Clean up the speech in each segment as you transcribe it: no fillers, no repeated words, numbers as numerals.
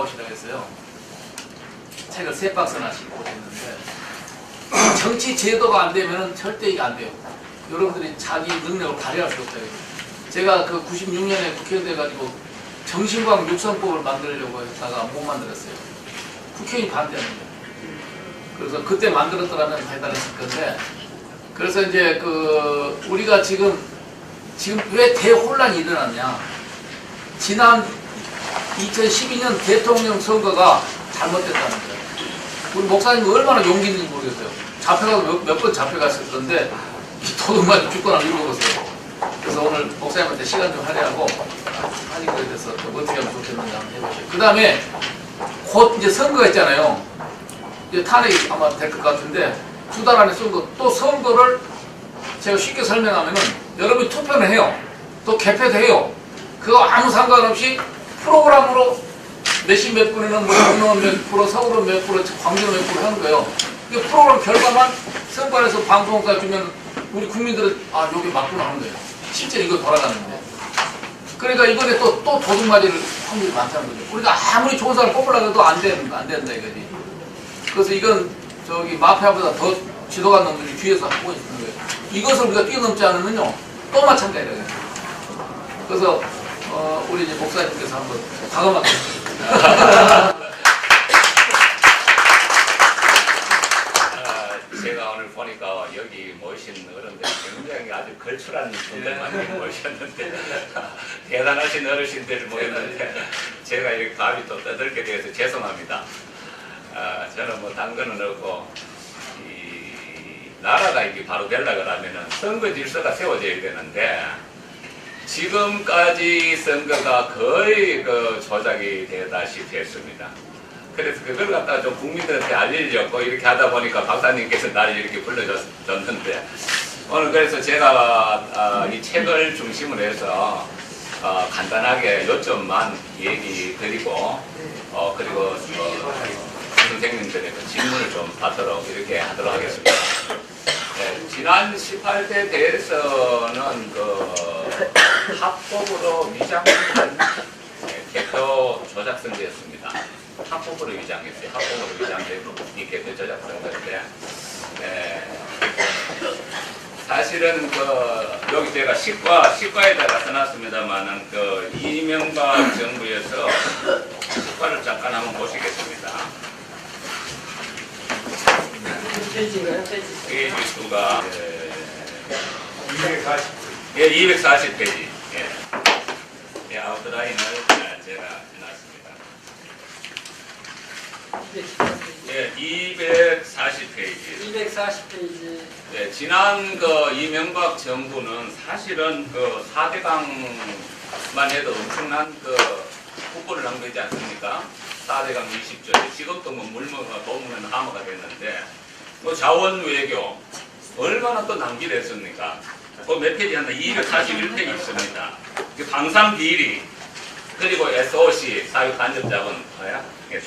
나오시라고 했어요. 책을 3박스나 싣고 오셨는데 정치 제도가 안 되면 절대 이게 안 돼요. 여러분들이 자기 능력을 발휘할 수 없다. 제가 그 96년에 국회의원 돼가지고 정신과학 육성법을 만들려고 했다가 못 만들었어요. 국회의원이 반대하는 거예요. 그래서 그때 만들었더라면 대단했을 건데, 그래서 이제 그 우리가 지금 왜 대혼란이 일어났냐? 지난 2012년 대통령 선거가 잘못됐다는 거예요. 우리 목사님 얼마나 용기 있는지 모르겠어요. 잡혀가서 몇 번 잡혀갔을 건데 도둑맞이 죽거나 읽어보세요. 그래서 오늘 목사님한테 시간 좀 할애하고 하는 거에 대해서 어떻게 하면 좋겠는지 한번 해보세요. 그 다음에 곧 이제 선거가 있잖아요. 이제 탄핵이 아마 될 것 같은데 2달 안에 선거, 또 선거를 제가 쉽게 설명하면은 여러분이 투표는 해요. 또 개표도 해요. 그거 아무 상관없이 프로그램으로 몇십 몇 분에는 뭐 강릉은 몇 프로, 서울은 몇 프로, 광주는 몇 프로 하는 거예요. 이 프로그램 결과만 선관에서 방송사 주면 우리 국민들은 아 여기 맞구나 하는 거예요. 실제로 이거 돌아가는데. 그러니까 이번에 또 도둑 맞을 확률이 많다는 거죠. 우리가 아무리 좋은 사람 뽑으려고 해도 안 된다 이거지. 그래서 이건 저기 마피아보다 더 지도가 놈들이 뒤에서 하고 있는 거예요. 이것을 우리가 뛰어넘지 않으면요 또 마찬가지예요. 그래서 우리 이제 목사님께서 한번 과감하게 제가 오늘 보니까 여기 모신 어른들이 굉장히 아주 걸출한 분들만 모셨는데 대단하신 어르신들 모였는데 제가 이렇게 감이 또 떠들게 되어서 죄송합니다. 저는 뭐 당근은 없고 이 나라가 이게 바로 되려고 하면은 선거 질서가 세워져야 되는데 지금까지 선거가 거의 그 조작이 되다시피 했습니다. 그래서 그걸 갖다가 좀 국민들한테 알리려고 이렇게 하다 보니까 박사님께서 나를 이렇게 불러줬는데 오늘 그래서 제가 이 책을 중심으로 해서 간단하게 요점만 얘기 드리고 그리고 선생님들의 그 질문을 좀 받도록 이렇게 하도록 하겠습니다. 네, 지난 18대 대선은 그 합법으로 위장한 개표 조작 선거였습니다. 합법으로 위장했어요. 합법으로 위장되고 이 개표 조작 선거인데 사실은 그 여기 제가 시과에다가 써놨습니다만은 그 이명박 정부에서 시과를 잠깐 한번 보시겠습니다. 페이지인가요? 페이지 수가 240. 예, 240페이지. 예, 아웃라인을 제가 해놨습니다. 예, 240페이지. 240페이지. 예, 지난 그 이명박 정부는 사실은 그 4대강만 해도 엄청난 그 국고를 낭비하지 않습니까? 4대강 20조. 지금도 뭐 물먹어 도무면 하마가 됐는데, 또 자원 외교 얼마나 또 낭비를 했습니까? 그 몇 페이지 한다? 241페이지 있습니다. 방산 비리, 그리고 SOC, 사유간접자본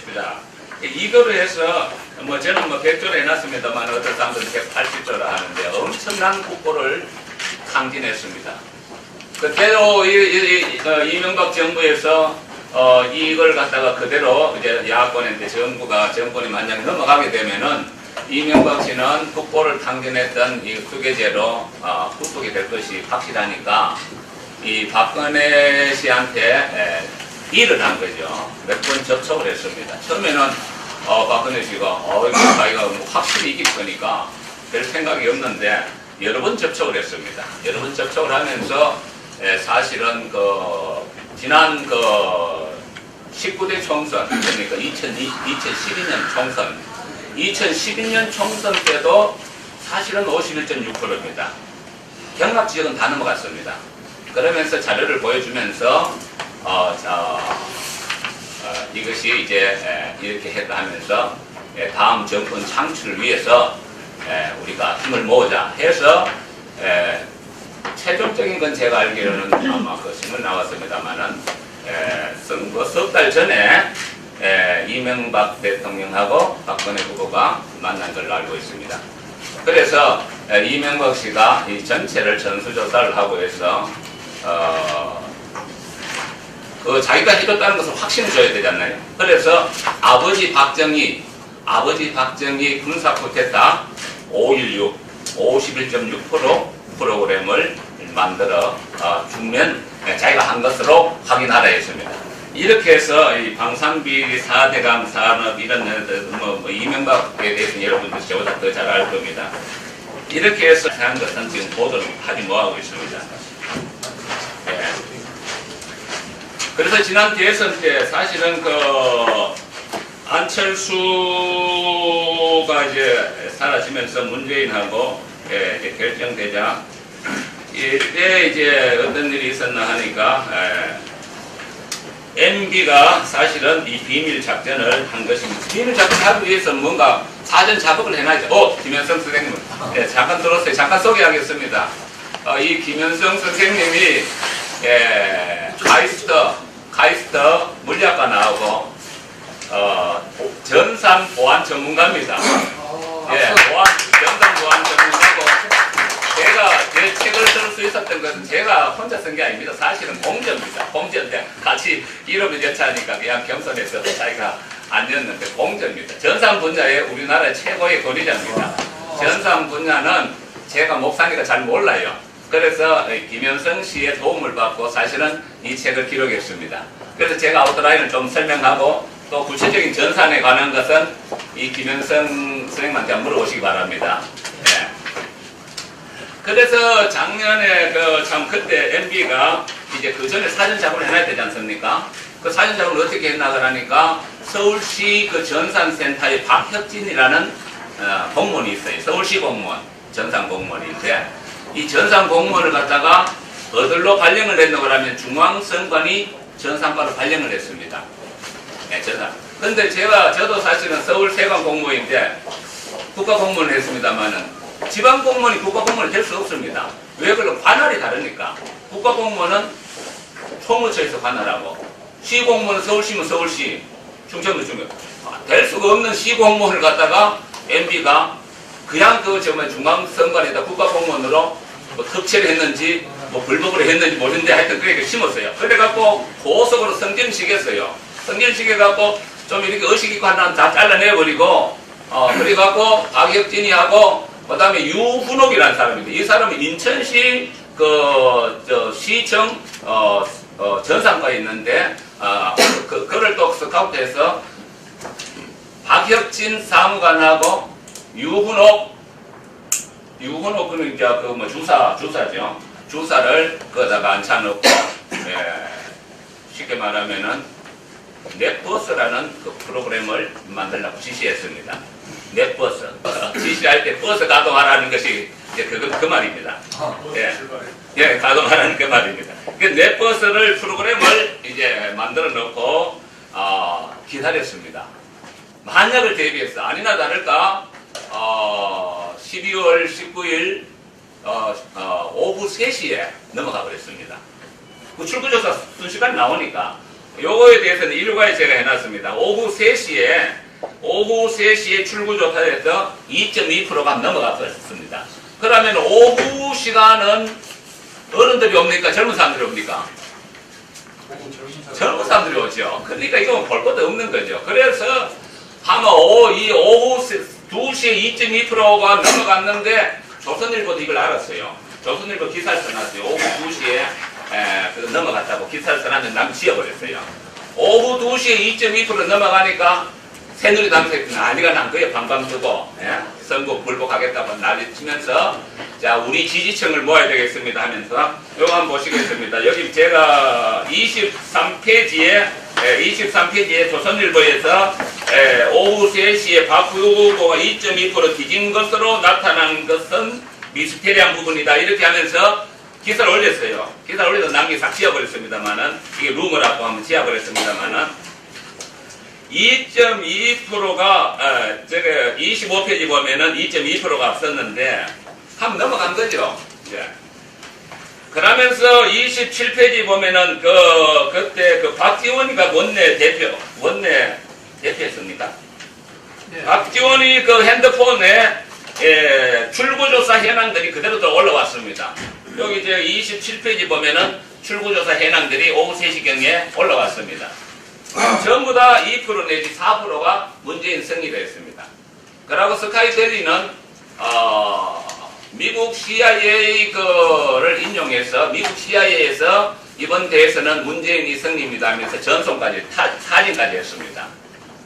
투자. 이거를 해서 뭐 저는 뭐 100조를 해놨습니다만 어떤 사람들은 180조를 하는데 엄청난 국고를 탕진했습니다. 그대로 이명박 정부에서 이걸 갖다가 그대로 이제 야권한테 정권이 만약에 넘어가게 되면은 이명박 씨는 국고를 탕진했던 이 후계제로 후속이 될 것이 확실하니까 이 박근혜 씨한테 일을 한 거죠. 몇 번 접촉을 했습니다. 처음에는 박근혜 씨가 자기가 뭐 확실히 이길 거니까 별 생각이 없는데 여러 번 접촉을 했습니다. 여러 번 접촉을 하면서 사실은 그 지난 그 19대 총선, 그러니까 2012년 총선, 2012년 총선 때도 사실은 51.6%입니다. 경합 지역은 다 넘어갔습니다. 그러면서 자료를 보여주면서 이것이 이제 이렇게 했다 하면서 다음 정권 창출을 위해서 우리가 힘을 모으자 해서 최종적인 건 제가 알기로는 아마 그 신문 나왔습니다만은 선거 석 달 전에 이명박 대통령하고 박근혜 후보가 만난 걸로 알고 있습니다. 그래서 이명박 씨가 이 전체를 전수조사를 하고 해서 자기가 해줬다는 것을 확신을 줘야 되잖아요. 그래서 아버지 박정희 군사 쿠데타 5.16 51.6% 프로그램을 만들어 주면 자기가 한 것으로 확인하라 했습니다. 이렇게 해서 이 방산비리 4대강 산업 이런 이명박에 대해서는 여러분들 저보다 더 잘 알 겁니다. 이렇게 해서 한 것은 지금 보도를 하지 못하고 있습니다. 예. 그래서 지난 대선 때 사실은 안철수가 이제 사라지면서 문재인하고 이제 결정되자 이때 이제 어떤 일이 있었나 하니까 MB가 사실은 이 비밀 작전을 한 것입니다. 비밀 작전을 하기 위해서 뭔가 사전 작업을 해놔야죠. 김현성 선생님, 잠깐 들었어요. 잠깐 소개하겠습니다. 이 김현성 선생님이 카이스트 물리학과 나오고 전산 보안 전문가입니다. 전산 보안 전문가고 제 책을 쓸 수 있었던 것은 제가 혼자 쓴 게 아닙니다. 사실은 공저입니다. 공저인데 같이 이름을 여차하니까 그냥 겸손해서 자기가 아니었는데 공저입니다. 전산 분야에 우리나라의 최고의 권위자입니다. 전산 분야는 제가 목사니까 잘 몰라요. 그래서 김현성 씨의 도움을 받고 사실은 이 책을 기록했습니다. 그래서 제가 아웃라인을 좀 설명하고 또 구체적인 전산에 관한 것은 이 김현성 선생님한테 물어보시기 바랍니다. 네. 그래서 작년에 그때 MB가 이제 그 전에 사전 작업을 해놔야 되지 않습니까? 그 사전 작업을 어떻게 했나 그러니까 서울시 그 전산센터의 박혁진이라는 공무원이 있어요. 서울시 공무원, 전산 공무원인데 이 전산 공무원을 갖다가 어디로 발령을 했나 그러면 중앙선관위 전산과로 발령을 했습니다. 네, 전산. 근데 저도 사실은 서울 세관 공무원인데 국가 공무원을 했습니다만은 지방 공무원이 국가 공무원이 될 수 없습니다. 왜 그러면 관할이 다르니까. 국가 공무원은 총무처에서 관할하고 시 공무원은 서울시면 서울시, 충청도 중요. 될 수가 없는 시 공무원을 갖다가 MB가 그냥 중앙선관위에다 국가 공무원으로 특채를 했는지 불법으로 했는지 모르는데 하여튼 그렇게 심었어요. 그래갖고 고속으로 성질시켰어요. 성질시켜갖고 좀 이렇게 의식 있고 하나 다 잘라내버리고 그래갖고 박혁진이하고 그 다음에 유훈옥이라는 사람인데 이 사람은 인천시 시청 전산과에 있는데 그를 또 스카우트해서 박혁진 사무관하고 유훈옥은 이제 주사죠. 주사를 거기다가 앉혀놓고 쉽게 말하면은 넷버스라는 그 프로그램을 만들려고 지시했습니다. 넷버스. 지시할 때 버스 가동하라는 것이 이제 그 말입니다. 가동하라는 그 말입니다. 그 넷버스를 프로그램을 이제 만들어 놓고 기다렸습니다. 만약을 대비해서 아니나 다를까 12월 19일 오후 3시에 넘어가 버렸습니다. 그 출구조사 순시간이 나오니까 요거에 대해서는 일괄 제가 해놨습니다. 오후 3시에 출구조사에서 2.2%가 넘어가 버렸습니다. 그러면 오후 시간은 어른들이 옵니까? 젊은 사람들이 옵니까? 젊은 사람들이 오죠. 그러니까 이건 볼 것도 없는 거죠. 그래서 아마 이 오후 2시에 2.2%가 넘어갔는데 조선일보도 이걸 알았어요. 조선일보 기사를 써놨어요. 오후 2시에 넘어갔다고 기사를 써놨는데 남 지어버렸어요. 오후 2시에 2.2% 넘어가니까 새누리당에서 난리가 난 거예요. 방방 뜨고 선거 불복하겠다고 난리 치면서 자 우리 지지층을 모아야 되겠습니다 하면서 요거 한번 보시겠습니다. 여기 제가 23페이지에 조선일보에서 오후 3시에 박 후보가 2.2% 뒤진 것으로 나타난 것은 미스테리한 부분이다 이렇게 하면서 기사를 올렸어요. 기사를 올려서 남기 싹 지어버렸습니다만은 이게 루머라고 하면 지어버렸습니다만은 2.2%가 제가 25페이지 보면은 2.2%가 앞섰는데 한번 넘어간 거죠. 이제. 그러면서 27페이지 보면은 그때 박지원이가 원내 대표였습니까? 네. 박지원이 그 핸드폰에 출구조사 현황들이 그대로 또 올라왔습니다. 여기 이제 27페이지 보면은 출구조사 현황들이 오후 3시경에 올라왔습니다. 전부 다 2% 내지 4%가 문재인 승리를 했습니다. 그리고 스카이텔리는 미국 CIA 를 인용해서 미국 CIA에서 이번 대회에서는 문재인이 승리입니다 하면서 전송까지 사진까지 했습니다.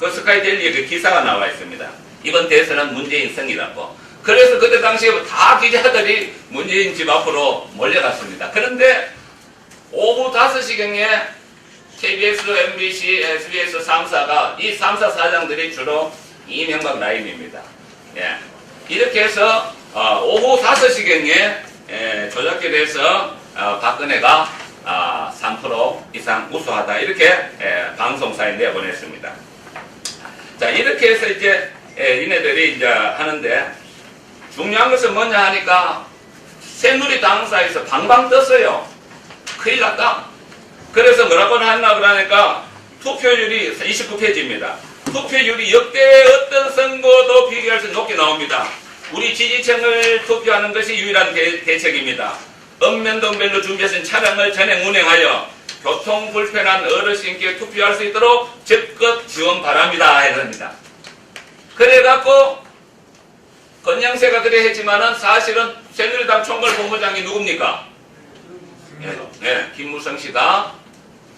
그 스카이텔리에 그 기사가 나와 있습니다. 이번 대회에서는 문재인 승리라고. 그래서 그때 당시에 다 기자들이 문재인 집 앞으로 몰려갔습니다. 그런데 오후 5시경에 KBS, MBC, SBS 3사가 이 3사 사장들이 주로 이명박 라인입니다. 예. 이렇게 해서 오후 5시경에 조작기를 해서 박근혜가 3% 이상 우수하다 이렇게 방송사에 내보냈습니다. 자, 이렇게 해서 이제 얘네들이 이제 하는데 중요한 것은 뭐냐 하니까 새누리당사에서 방방 떴어요. 큰일 났다. 그래서 뭐라고 하나 그러니까 투표율이 29페이지입니다. 투표율이 역대 어떤 선거도 비교할 수 높게 나옵니다. 우리 지지층을 투표하는 것이 유일한 대책입니다. 읍면동별로 준비하신 차량을 전행 운행하여 교통 불편한 어르신께 투표할 수 있도록 적극 지원 바랍니다. 이럽니다. 그래갖고 건양세가 그래 했지만은 사실은 새누리당 총괄본부장이 누굽니까? 네, 김무성 씨가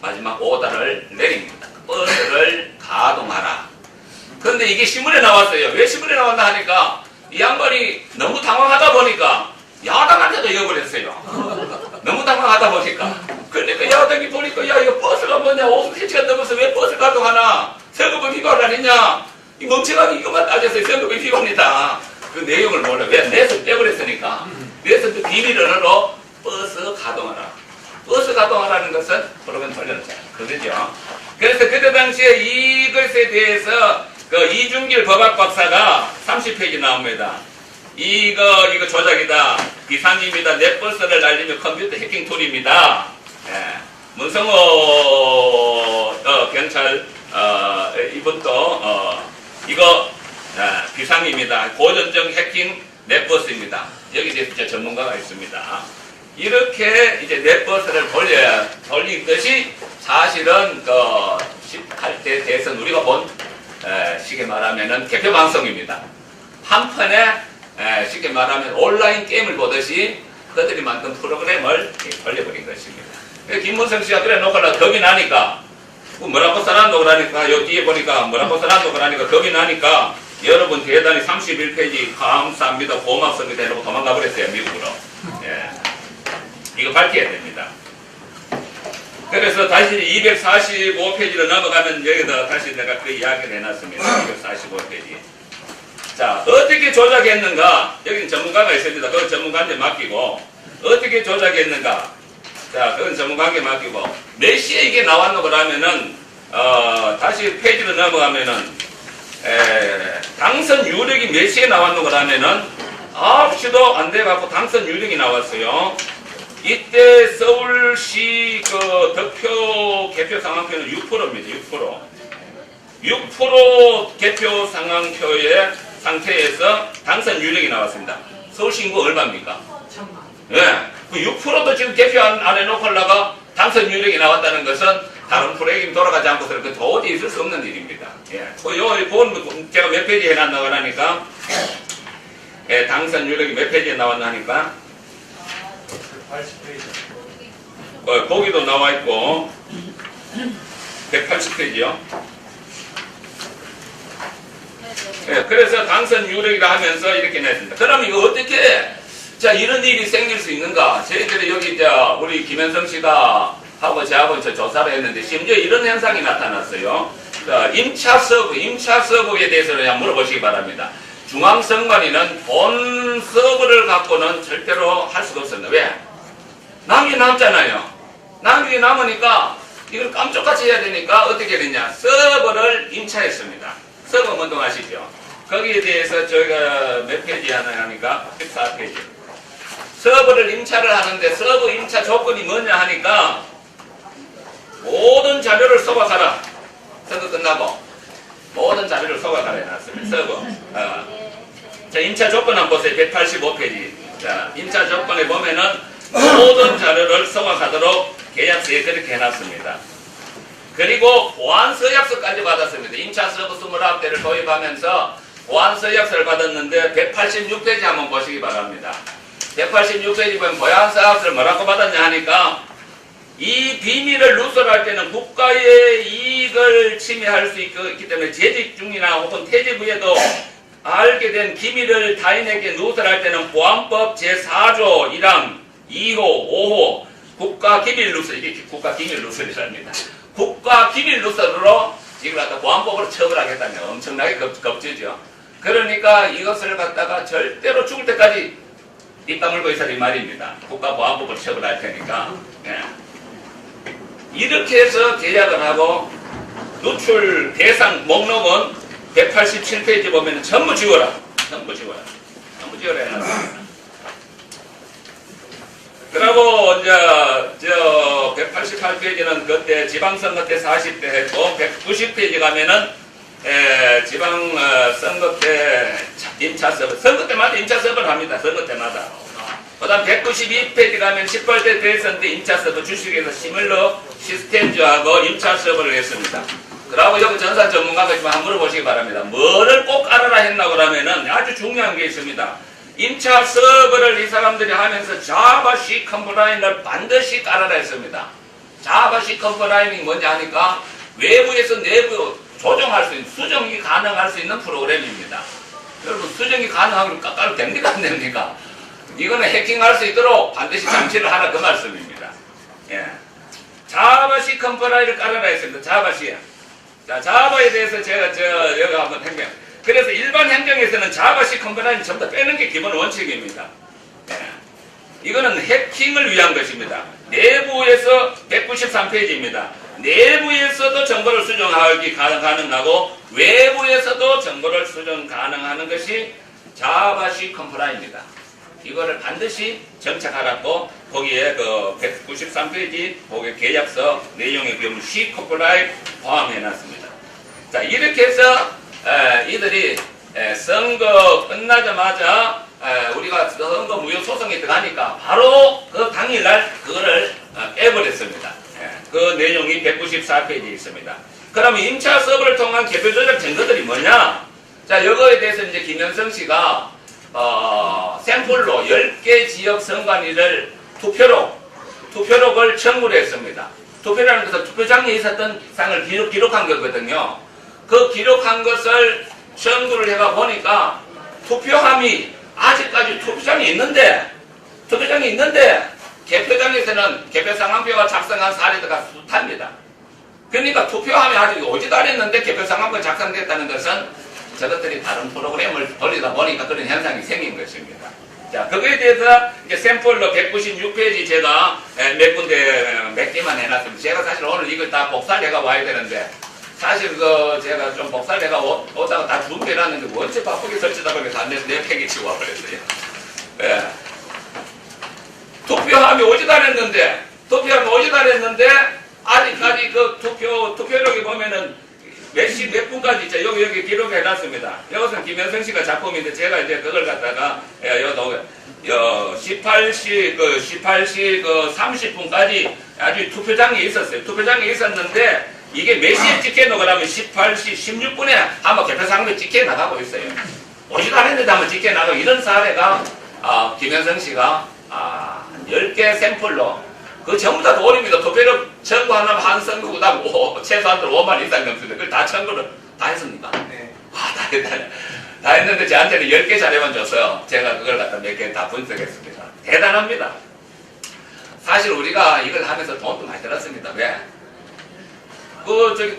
마지막 오다를 내립니다. 버스를 가동하라. 그런데 이게 신문에 나왔어요. 왜 신문에 나왔나 하니까 이 양반이 너무 당황하다 보니까 야당한테도 읽어버렸어요. 너무 당황하다 보니까. 그러니까 야당이 보니까 야 이거 버스가 뭐냐 50cm가 넘어서 왜 버스 가동하나 세금을 비관을 안 했냐 이 멍청하게 이것만 따져서 세금이 비관이다. 그 내용을 몰라. 왜? 내서 빼버렸으니까. 그래서 그 비밀을 하러 버스 가동하라. 버스 가동하라는 것은 프로그램 돌려놓자. 그거죠. 그래서 그때 당시에 이것에 대해서 그 이준길 법학 박사가 30페이지 나옵니다. 이거 조작이다. 비상입니다. 넷버스를 날리면 컴퓨터 해킹 툴입니다. 예. 문성호 경찰 이분도 이거 비상입니다. 고전적 해킹 넷버스입니다. 여기 이제 전문가가 있습니다. 이렇게 이제 넷버스를 돌린 것이 사실은 그 18대 대선 우리가 본 쉽게 말하면은 개표 방송입니다. 한편에 쉽게 말하면 온라인 게임을 보듯이 그들이 만든 프로그램을 돌려버린 것입니다. 김문성 씨가 그래 놓고나 겁이 나니까 뭐라고 써놨노 그러니까 여기 뒤에 보니까 뭐라고 써놨노 그러니까 겁이 나니까 여러분 대단히 31페이지 감사합니다 고맙습니다 해놓고 도망가 버렸어요 미국으로. 예. 이거 밝혀야 됩니다. 그래서 다시 245페이지로 넘어가면 여기다 다시 내가 그 이야기를 해놨습니다. 245페이지. 자, 어떻게 조작했는가? 여기는 전문가가 있습니다. 그건 전문가한테 맡기고 어떻게 조작했는가? 자, 그건 전문가한테 맡기고 몇 시에 이게 나왔노 그러면은 다시 페이지로 넘어가면은 당선 유력이 몇 시에 나왔노 그러면은 9시도 안 돼갖고 당선 유력이 나왔어요. 이때 서울시 그 득표 개표 상황표는 6%입니다. 6% 개표 상황표의 상태에서 당선 유력이 나왔습니다. 서울시 인구 얼마입니까? 예. 그 6%도 지금 개표 안 해놓고 하려가 당선 유력이 나왔다는 것은 다른 프로그램이 돌아가지 않고서는 그 도저히 있을 수 없는 일입니다. 예. 그건 제가 몇 페이지 해놨나 하니까 예, 당선 유력이 몇 페이지에 나왔나 하니까 80페이지. 거기도 나와 있고 180페이지요. 네, 그래서 당선 유력이라 하면서 이렇게 냈습니다. 그럼 이거 어떻게 자 이런 일이 생길 수 있는가? 저희들이 여기 이제 우리 김현성 씨가 하고 저하고 조사를 했는데 심지어 이런 현상이 나타났어요. 자, 임차 서버에 대해서는 그냥 물어보시기 바랍니다. 중앙선관위는 본 서버를 갖고는 절대로 할 수가 없습니다. 왜? 남이 남잖아요. 남이 남으니까 이걸 깜짝같이 해야 되니까 어떻게 됐냐. 서버를 임차했습니다. 서버 운동 아시죠? 거기에 대해서 저희가 몇 페이지 하니까 14페이지. 서버를 임차를 하는데 서버 임차 조건이 뭐냐 하니까 모든 자료를 소각하라. 선거 끝나고 모든 자료를 소각하라 해놨습니다. 서버. 자, 임차 조건 한번 보세요. 185페이지. 자, 임차 조건에 보면은 모든 자료를 소각하도록 계약서에 그렇게 해놨습니다. 그리고 보안서약서까지 받았습니다. 임차 서버 29대를 도입하면서 보안서약서를 받았는데 186페이지 한번 보시기 바랍니다. 186페이지 보면 보안서약서를 뭐라고 받았냐 하니까 이 비밀을 누설할 때는 국가의 이익을 침해할 수 있기 때문에 재직 중이나 혹은 퇴직 후에도 알게 된 기밀을 타인에게 누설할 때는 보안법 제4조 1항 2호 5호 국가기밀 누설, 이게 국가기밀 누설이랍니다. 국가기밀 누설으로 이걸 갖다 보안법으로 처벌하겠다면 엄청나게 겁지죠. 그러니까 이것을 갖다가 절대로 죽을 때까지 입 다물고 있어야 이 말입니다. 국가보안법으로 처벌할 테니까. 예. 이렇게 해서 계약을 하고 누출 대상 목록은 187페이지 보면 전부 지워라. 전부 지워라. 전부 지워라 해놨습니다. 그리고 이제 저 188페이지는 그때 지방선거 때 40대 했고 190페이지 가면은 지방선거 때 임차 서버 선거 때마다 임차 서버를 합니다. 선거 때마다. 그 다음 192페이지 가면 18대 대선 때 임차 서버 주식에서 시뮬러 시스템즈하고 임차 서버를 했습니다. 그리고 여기 전산 전문가가 좀 한번 물어보시기 바랍니다. 뭐를 꼭 알아라 했나 그러면은 아주 중요한 게 있습니다. 임차 서버를 이 사람들이 하면서 자바시 컴플라인을 반드시 깔아라 했습니다. 자바시 컴플라인이 뭔지 아니까 외부에서 내부 조정할 수 있는, 수정이 가능할 수 있는 프로그램입니다. 여러분 수정이 가능하면 깔아도 됩니까 안 됩니까? 이거는 해킹할 수 있도록 반드시 장치를 하라 그 말씀입니다. 예. 자바시 컴플라인을 깔아라 했습니다. 자바시. 자, 자바에 대해서 제가 여기 한번 행정. 그래서 일반 행정에서는 자바시 컴플라인을 전부 다 빼는 게 기본 원칙입니다. 예. 이거는 해킹을 위한 것입니다. 내부에서 193페이지입니다. 내부에서도 정보를 수정하기 가능하고 외부에서도 정보를 수정 가능하는 것이 자바시 컴플라인입니다. 이거를 반드시 정착하라고 거기에 그 193페이지 거기에 계약서 내용에 보면 C 컴플라인 포함해놨습니다. 자 이렇게 해서 이들이 선거 끝나자마자 우리가 선거 무효 소송이 들어가니까 바로 그 당일날 그거를 빼버렸습니다. 그 내용이 194페이지에 있습니다. 그러면 임차 서버를 통한 개표 조작 증거들이 뭐냐? 자 이거에 대해서 이제 김현성 씨가 샘플로 10개 지역 선관위를 투표록을 청구를 했습니다. 투표라는 것은 투표장에 있었던 상을 기록한 거거든요. 그 기록한 것을 청구를 해가 보니까 투표함이 아직까지 투표장에 있는데 개표장에서는 개표 상황표가 작성한 사례가 숱합니다. 그러니까 투표함이 아직 오지도 않았는데 개표 상황표가 작성됐다는 것은 저것들이 다른 프로그램을 돌리다 보니까 그런 현상이 생긴 것입니다. 자, 그거에 대해서 이제 샘플로 196페이지 제가 몇 군데 몇 개만 해놨습니다. 제가 사실 오늘 이걸 다 복사를 해가 와야 되는데, 사실 제가 좀 복사를 해가 오다가 다 준비해놨는데, 원체 바쁘게 설치다 보니까 안 돼서 내 팩에 치고 와버렸어요. 예. 투표함이 오지도 않았는데, 아직까지 그 투표록에 보면은 몇 분까지 있죠. 여기 기록해놨습니다. 이것은 김현성 씨가 작품인데 제가 이제 그걸 갖다가 18시 30분까지 아주 투표장에 있었어요. 투표장에 있었는데 이게 몇 시에 찍혀놓고 나면 18시 16분에 한번 개표상도 찍혀나가고 있어요. 오지도 않았는데 한번 찍혀나가고 이런 사례가 김현성 씨가 10개 샘플로 그 전부 다 돌입니다. 투표를 청구하려면 한 선거 그다음 최소한으로 5만 이상 넘습니다. 그걸 다 청구를 다 했습니까? 네. 다 했는데 저한테는 10개 자료만 줬어요. 제가 그걸 갖다 몇 개 다 분석했습니다. 대단합니다. 사실 우리가 이걸 하면서 돈도 많이 들었습니다. 왜?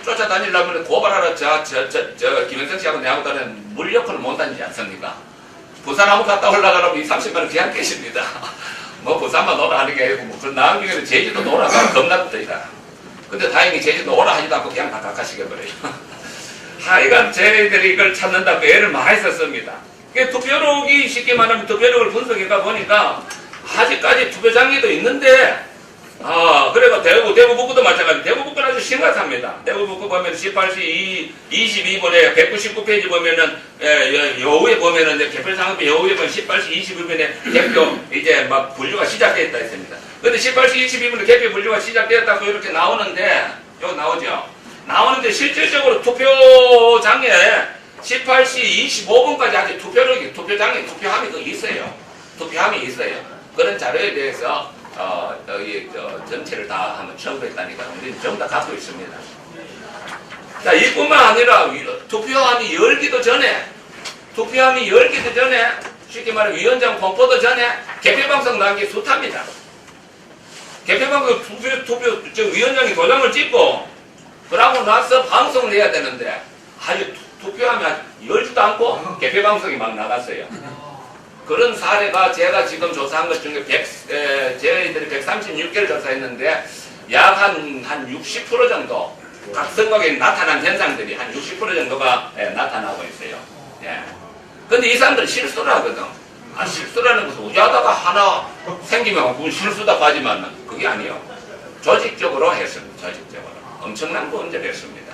쫓아다니려면 고발하러 김현성 씨하고 내하고 다른 물력을 못 다니지 않습니까? 부산 한번 갔다 올라가려면 30만원 그냥 계십니다. 뭐 부산만 오라 하는 게 아니고 그 나은 경우는 제주도 오라가 겁나 붙어있다. 근데 다행히 제주도 오라 하지도 않고 그냥 다 각하시켜버려요. 하여간 저희들이 이걸 찾는다고 애를 많이 썼습니다. 투표록이 쉽게 말하면 투표록을 분석해가 보니까 아직까지 투표장에도 있는데 그래가 대구 북구도 마찬가지. 대구 북구는 아주 심각합니다. 대구 북구 보면 18시 22분에 199페이지 보면은 여우에 보면은 개별상업비 여우에 보면 18시 22분에 개표 이제 막 분류가 시작되었다 했습니다. 근데 18시 22분에 개표 분류가 시작되었다고 이렇게 나오는데 여기 나오죠. 나오는데 실질적으로 투표장에 18시 25분까지 아직 투표장에 투표함이 있어요. 투표함이 있어요. 그런 자료에 대해서 전체를 다 한번 첨부했다니까 우리는 전부 다 갖고 있습니다. 자, 이뿐만 아니라 투표함이 열기도 전에 쉽게 말해 위원장 공포도 전에 개표방송 나온 게 숱합니다. 개표방송 위원장이 도장을 찍고 그러고 나서 방송을 해야 되는데 아주 투표함이 열지도 않고 개표방송이 막 나갔어요. 그런 사례가 제가 지금 조사한 것 중에 저희들이 136개를 조사했는데 약 한 60% 정도 각 선거에 나타난 현상들이 한 60% 정도가 나타나고 있어요. 예. 근데 이 사람들은 실수를 하거든. 실수라는 것은 우자다가 하나 생기면 그건 실수다고 하지만 그게 아니에요. 조직적으로 했습니다. 조직적으로. 엄청난 범죄를 했습니다.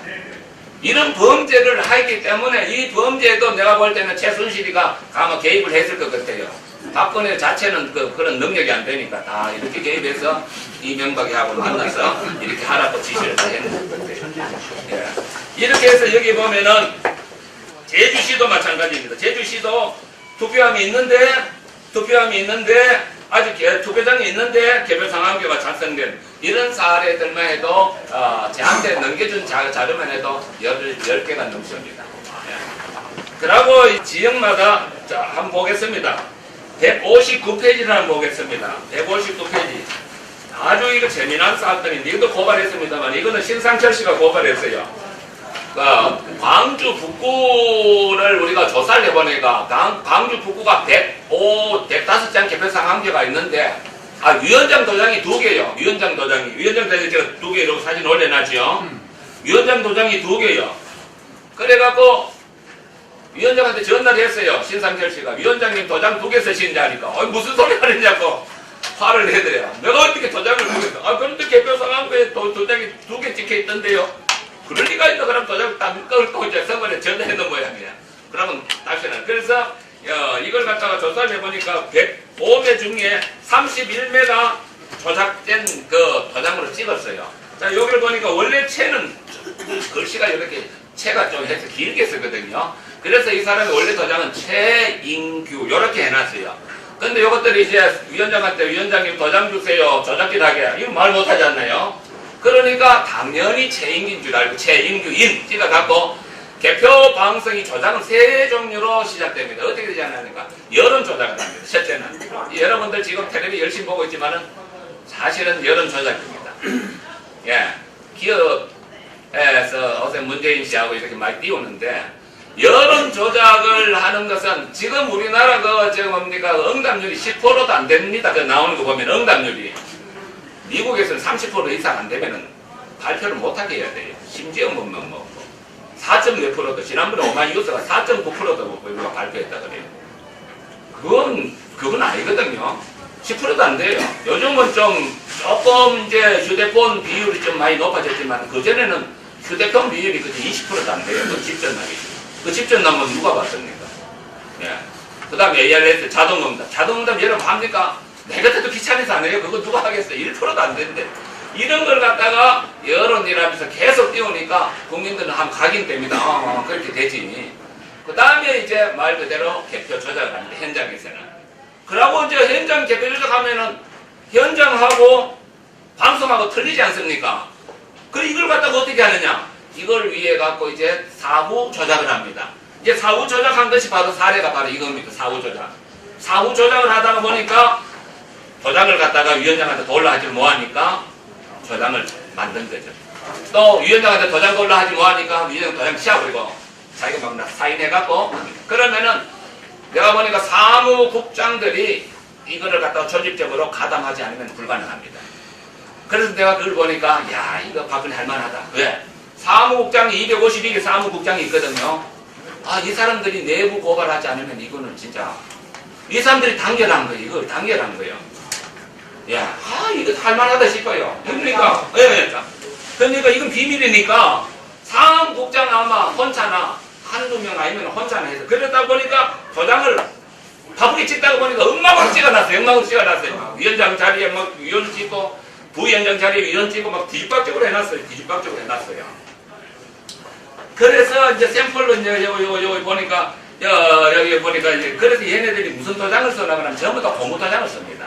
이런 범죄를 하기 때문에 이 범죄에도 내가 볼 때는 최순실이가 아마 개입을 했을 것 같아요. 박근혜 자체는 그런 능력이 안 되니까 다 이렇게 개입해서 이명박이하고 만나서 이렇게 하라고 지시를 다 했는 것 같아요. 예. 이렇게 해서 여기 보면은 제주시도 마찬가지입니다. 제주시도 투표함이 있는데 아직 투표장이 있는데 개별 상황표가 작성된 이런 사례들만 해도 저한테 넘겨준 자료만 해도 10개가 넘습니다. 그리고 지역마다 한번 보겠습니다. 159페이지를 한번 보겠습니다. 159페이지. 아주 이거 재미난 사건인데 이것도 고발했습니다만 이거는 신상철 씨가 고발했어요. 광주 북구를 우리가 조사를 해보니까 광주 북구가 105장 개표 상황표가 있는데 위원장 도장이 2개요. 위원장 도장이 제가 2개 이렇게 사진 올려놨죠. 위원장 도장이 2개요. 그래갖고 위원장한테 전화를 했어요. 신상철 씨가 위원장님 도장 2개 쓰신다니까 무슨 소리 하느냐고 화를 내더래요. 내가 어떻게 도장을 2개 써? 그런데 개표 상황표에 도장이 2개 찍혀 있던데요. 그럴 리가 있다. 그럼 도장 딱 또 이제 선거에 전달했는 모양이야. 그러면 다시는. 그래서 이걸 갖다가 조사를 해보니까 105매 중에 31매가 조작된 그 도장으로 찍었어요. 자, 여기를 보니까 원래 채는 글씨가 이렇게 채가 좀 해서 길게 쓰거든요. 그래서 이 사람이 원래 도장은 최인규 이렇게 해놨어요. 근데 이것들이 이제 위원장한테 위원장님 도장 주세요. 조작기 하게. 이거 말 못하지 않나요? 그러니까 당연히 최인규인 줄 알고 최인규인 찍어갖고 개표 방송이 조작은 3종류로 시작됩니다. 어떻게 되지 않습니까? 여론 조작을 합니다. 첫째는 여러분들 지금 텔레비 열심히 보고 있지만은 사실은 여론 조작입니다. 예, 기업에서 어제 문재인 씨하고 이렇게 많이 띄우는데 여론 조작을 하는 것은 지금 우리나라 응답률이 10%도 안 됩니다. 나오는 거 보면 응답률이 미국에서는 30% 이상 안 되면은 발표를 못하게 해야 돼요. 심지어 4.4%도 지난번에 오마이뉴스가 4.9%도 우리가 발표했다 그래요. 그건 아니거든요. 10%도 안 돼요. 요즘은 조금 이제 휴대폰 비율이 좀 많이 높아졌지만 그전에는 휴대폰 비율이 그때 20%도 안 돼요. 그 집전남이. 그 집전남은 누가 봤습니까? 예. 그 다음에 ARS 자동응답. 자동응답 여러분 합니까? 내 곁에도 귀찮아서 안 해요. 그거 누가 하겠어요? 1%도 안 되는데. 이런 걸 갖다가 여론이라면서 계속 띄우니까 국민들은 한번 각인됩니다. 그렇게 되지. 그 다음에 이제 말 그대로 개표 조작을 합니다. 현장에서는. 그러고 이제 현장 개표 조작하면은 현장하고 방송하고 틀리지 않습니까? 이걸 갖다가 어떻게 하느냐? 이걸 위해 갖고 이제 사후 조작을 합니다. 이제 사후 조작한 것이 바로 사례가 바로 이겁니다. 사후 조작. 사후 조작을 하다가 보니까 도장을 갖다가 위원장한테 돌라 하지 뭐하니까 도장을 만든 거죠. 또 위원장한테 도장 돌라 하지 뭐하니까 위원장 도장 치워버리고 자기가 막 사인해갖고 그러면은 내가 보니까 사무국장들이 이거를 갖다가 조직적으로 가담하지 않으면 불가능합니다. 그래서 내가 그걸 보니까 야 이거 박근혜 할만하다. 왜? 사무국장이 252개 사무국장이 있거든요. 이 사람들이 내부 고발하지 않으면 이거는 진짜 이 사람들이 단결한 거예요. 이걸 단결한 거예요. 야, 이거 할만하다 싶어요. 그러니까, 예, 그러니까 이건 비밀이니까 사무국장 아마 혼자나 한두 명 아니면 혼자나 해서 그러다 보니까 도장을 바쁘게 찍다가 보니까 엉망으로 찍어놨어요. 엉망으로 찍어놨어요. 위원장 자리에 막 위원 찍고 부위원장 자리에 위원 찍고 막 뒤집박적으로 해놨어요. 뒤집박적으로 해놨어요. 그래서 이제 샘플로 이제 여기 보니까 여기 보니까 이제 그래서 얘네들이 무슨 도장을 쓰나 그러면 전부 다 고무 도장을 씁니다.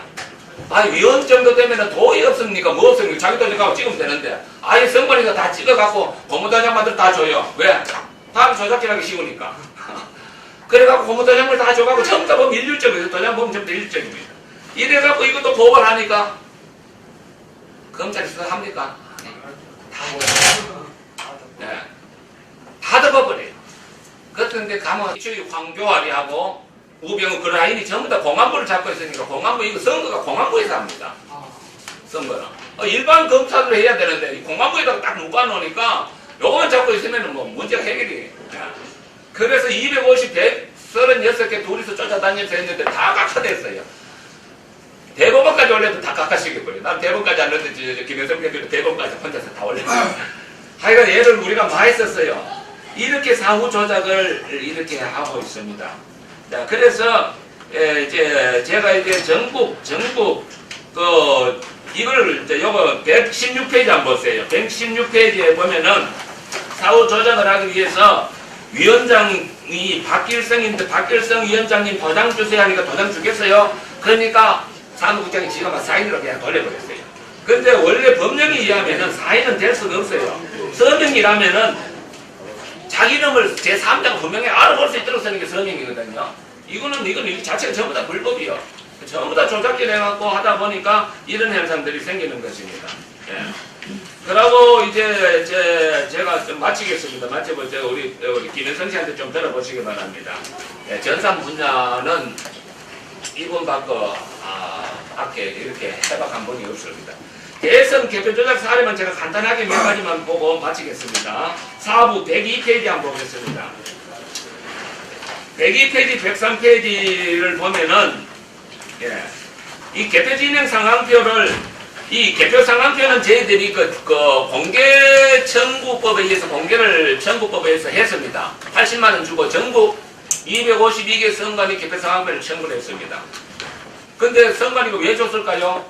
위원 정도 되면 도이 없습니까? 뭐 없습니까? 자기 도장 갖고 찍으면 되는데 아예 선관위가 다 찍어갖고 고무 도장만들 다 줘요. 왜? 다음 조작질하기 쉬우니까. 그래갖고 고무 도장을 다 줘갖고 전부 다 보면 일률적이에요. 도장 보면 전부 다 일률적입니다. 이래갖고 이것도 고발하니까 검찰이 수사합니까? 네. 다 덮어버려요. 그런데 가면 이쪽이 황교안이하고 우병우 그 라인이 전부 다 공안부를 잡고 있으니까 공안부 이거 선거가 공안부에서 합니다. 선거는 일반 검사들 해야 되는데 이 공안부에다가 딱 묶어놓으니까 요거만 잡고 있으면 뭐 문제가 해결이. 그래서 250, 136개 둘이서 쫓아다니면서 했는데 다 각하됐어요. 대법원까지 올려도 다 각하시켜버려요. 난 대법원까지 안 올렸는데 김영삼 대표도 대법원까지 혼자서 다 올렸어요. 하여간 얘를 우리가 많이 썼어요. 이렇게 사후 조작을 이렇게 하고 있습니다. 자, 그래서 이제 제가 이제 전국 이걸 이제 요거 116페이지 한번 보세요. 116페이지에 보면은 사후 조작을 하기 위해서 위원장이 박길성인데 박길성 위원장님 도장 주세요 하니까 도장 주겠어요. 그러니까 사무국장이 지가 막 사인으로 그냥 돌려버렸어요. 근데 원래 법령에 의하면은 사인은 될 수가 없어요. 서명이라면은 자기 이름을 제3자가 분명히 알아볼 수 있도록 쓰는 게 서명이거든요. 이거는 이 자체가 전부 다 불법이요. 전부 다 조작질 해갖고 하다 보니까 이런 현상들이 생기는 것입니다. 예. 그러고 이제 제가 좀 마치겠습니다. 마치고 우리 김현성 씨한테 좀 들어보시기 바랍니다. 예, 전산 분야는 이분 받고 밖에 이렇게 해박한 분이 없습니다. 대선 개표 조작 사례만 제가 간단하게 몇 가지만 보고 마치겠습니다. 4부 102페이지 한번 보겠습니다. 102페이지, 103페이지를 보면은, 예, 이 개표 진행 상황표를, 이 개표 상황표는 저희들이 공개 청구법에 의해서 공개를 청구법에 의해서 했습니다. 80만원 주고 전국 252개 선관위 개표 상황표를 청구를 했습니다. 근데 선관위가 왜 줬을까요?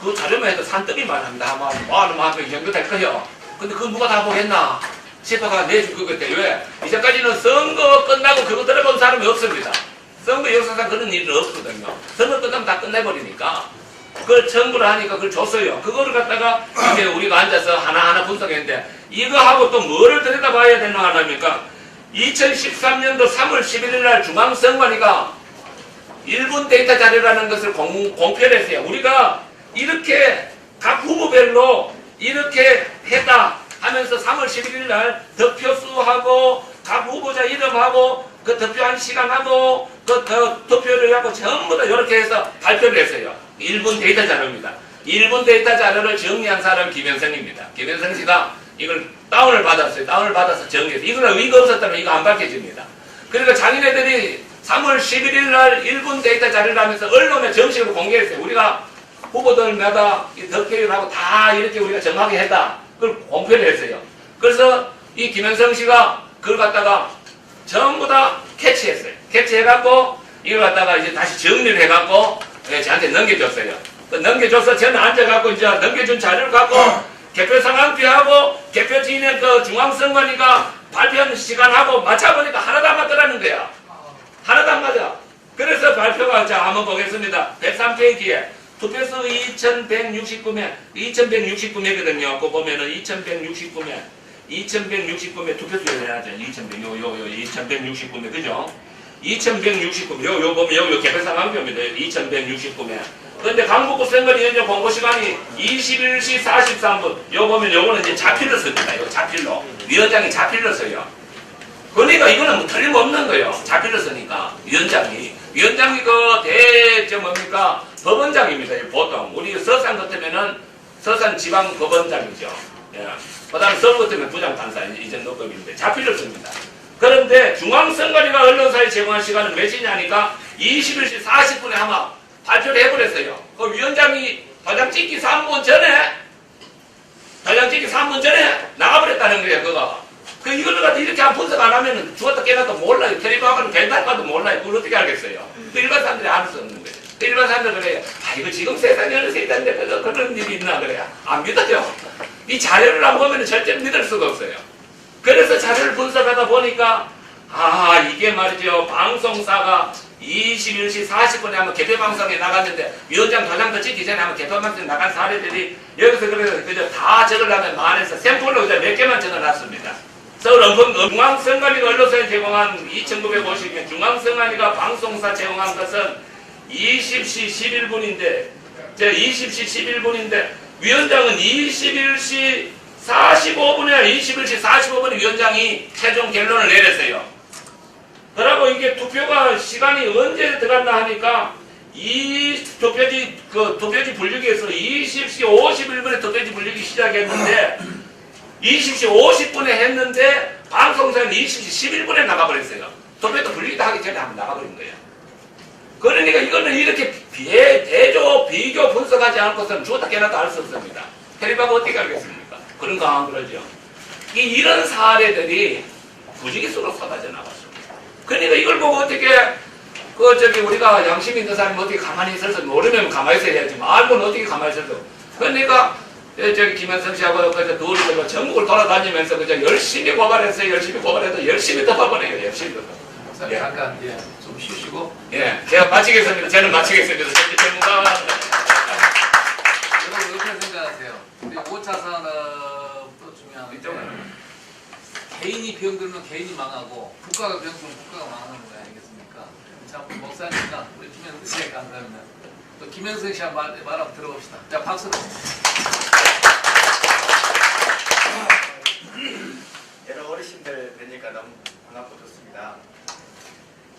그 자료만 해도 산더미 많습니다. 아마 이 정도 될 거예요. 근데 그거 누가 다 보겠나? 싶어가 내줄 것 같아요. 왜? 이제까지는 선거 끝나고 그거 들어본 사람이 없습니다. 선거 역사상 그런 일은 없거든요. 선거 끝나면 다 끝내버리니까. 그걸 청구를 하니까 그걸 줬어요. 그거를 갖다가 이제 우리가 앉아서 하나하나 분석했는데 이거하고 또 뭐를 들여다봐야 되나 하니까 2013년도 3월 11일 날 중앙선관위가 1분 데이터 자료라는 것을 공표를 했어요. 우리가 이렇게 각 후보별로 이렇게 했다 하면서 3월 11일 날 득표수하고 각 후보자 이름하고 그 득표한 시간하고 그 득표를 하고 전부 다 이렇게 해서 발표를 했어요. 1분 데이터 자료입니다. 1분 데이터 자료를 정리한 사람은 김현성입니다. 김현성 씨가 이걸 다운을 받았어요. 다운을 받아서 정리했어요. 이거는 의의가 없었다면 이거 안 밝혀집니다. 그러니까 자기네들이 3월 11일 날 1분 데이터 자료를 하면서 언론에 정식으로 공개했어요. 우리가 후보들마다 득표를 하고 다 이렇게 우리가 정확히 했다. 그걸 공표를 했어요. 그래서 이 김현성 씨가 그걸 갖다가 전부 다 캐치했어요. 캐치해갖고 이걸 갖다가 이제 다시 정리를 해갖고 저한테 넘겨줬어요. 넘겨줘서 저는 앉아갖고 이제 넘겨준 자료를 갖고 개표 상황표하고 개표 진행 중앙선관위가 발표하는 시간하고 맞춰보니까 하나도 안 맞더라는 거야. 하나도 안 맞아. 그래서 발표가 자 한번 보겠습니다. 103페이지에 투표수 2169명이거든요. 그거 보면은 2169명 투표수 해야죠. 2169명 그죠? 2169명 요 보면 요 개표 상황표입니다. 2169명. 그런데 강북구 선거위원장 공고 시간이 21시 43분. 요 보면 요거는 이제 자필로 씁니다. 요 자필로 위원장이 자필로 써요. 그러니까 이거는 뭐 틀림없는 거예요. 자필로 쓰니까 위원장이 뭡니까 법원장입니다. 보통 우리 서산 같으면은 서산 지방 법원장이죠. 예. 그다음 서울 같으면 부장판사 이 정도급인데 자필로 씁니다. 그런데 중앙선관위가 언론사에 제공한 시간은 몇 시냐니까 21시 40분에 아마 발표를 해버렸어요. 그 위원장이 달랑 찍기 3분 전에 나가버렸다는 거예요, 그거. 이걸 가지고 이렇게 한 분석 안 하면은 죽었다 깨났다 몰라요. 텔레비전은 된다고도 몰라요. 그걸 어떻게 알겠어요? 일반 사람들이 알 수 없는 거예요. 일반 사람들 그래요. 이거 지금 세상에 어느 세상인데 그런 일이 있나 그래요. 안 믿어져. 이 자료를 안 보면 절대 믿을 수가 없어요. 그래서 자료를 분석하다 보니까 이게 말이죠. 방송사가 21시 40분에 한번 개표방송에 나갔는데 위원장 도장도 찍기 전에 한번 개표방송에 나간 사례들이 여기서 그래서 다 적으려면 만에서 샘플로 몇 개만 적어놨습니다. 서울 중앙성관위가 언론사에 제공한 2950년 중앙성관위가 방송사 제공한 것은 20시 11분인데 20시 11분인데 위원장은 21시 45분이나 21시 45분에 위원장이 최종 결론을 내렸어요. 그러고 이게 투표가 시간이 언제 들어갔나 하니까 이 투표지 분류기에서 20시 51분에 투표지 분류기 시작했는데 20시 50분에 했는데 방송사는 20시 11분에 나가버렸어요. 투표도 분류기 다 하기 전에 한번 나가버린 거예요. 그러니까 이거는 이렇게 비교 분석하지 않고서는 죽었다 깨났다 알 수 없습니다. 텔레비가 어떻게 알겠습니까? 그런 거 안 그러죠. 이런 사례들이 부지기수로 쏟아져 나갔습니다. 그러니까 이걸 보고 어떻게 우리가 양심 있는 사람이 어떻게 가만히 있어서 모르면 가만히 있어야지 알고는 어떻게 가만히 있어서 그러니까 김현성 씨하고 둘이 전국을 돌아다니면서 열심히 고발했어요. 열심히 고발해도 열심히 덮어버려요. 열심히 덮어버려요. 예. 잠깐 좀 쉬시고. 예, 제가 마치겠습니다. 저는 마치겠습니다. 전체 전문가. 여러분 어떻게 생각하세요? 우리 5차 산업도 중요한 거죠. 개인이 병들면 개인이 망하고 국가가 병들면 국가가 망하는 거 아니겠습니까? 자, 목사님과 우리 김현승 씨가 간다면 또 김현승 씨한 말 한번 들어봅시다. 자, 박수로. 여러 어르신들 뵈니까 너무 반갑고 좋습니다.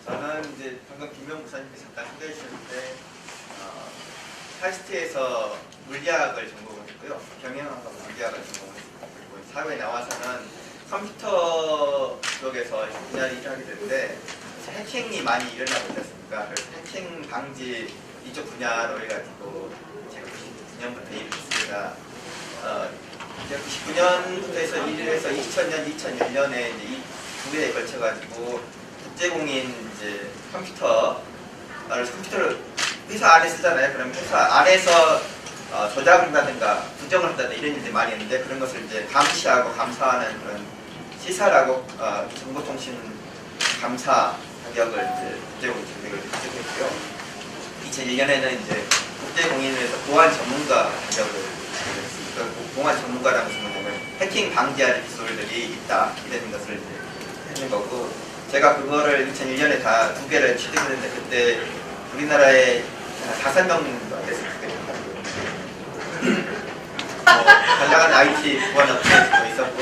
저는 이제 방금 김명 목사님께서 잠깐 소개해 주셨는데 카이스트에서 물리학을 전공했고요. 경영학과 물리학을 전공했고 그리고 사회에 나와서는 컴퓨터 쪽에서 분야를 일하게 되는데 해킹이 많이 일어나고 있지 않습니까? 그래서 해킹 방지 이쪽 분야로 해가지고 제가 99년부터 일을 했습니다. 99년부터 해서 일을 해서 2000년, 2001년에 이제 이 두 개에 걸쳐가지고 국제공인 이제 컴퓨터를 회사 안에 쓰잖아요. 그럼 회사 안에서 조작을 한다든가 부정을 한다든가 이런 일들이 많이 있는데 그런 것을 이제 감시하고 감사하는 그런 시사라고 정보통신 감사 자격을 이제 국제공인 자격을 취득했고요. 2001년에는 이제 국제공인에서 보안 전문가 자격을 취득했습니다. 보안 전문가라는 것은 뭐냐면 해킹 방지하는 기술들이 있다 이런 것을 이제 하는 거고 제가 그거를 2001년에 다 두 개를 취득했는데 그때 우리나라에 5명 정도 됐을 다양한 IT 보안 업체도 있었고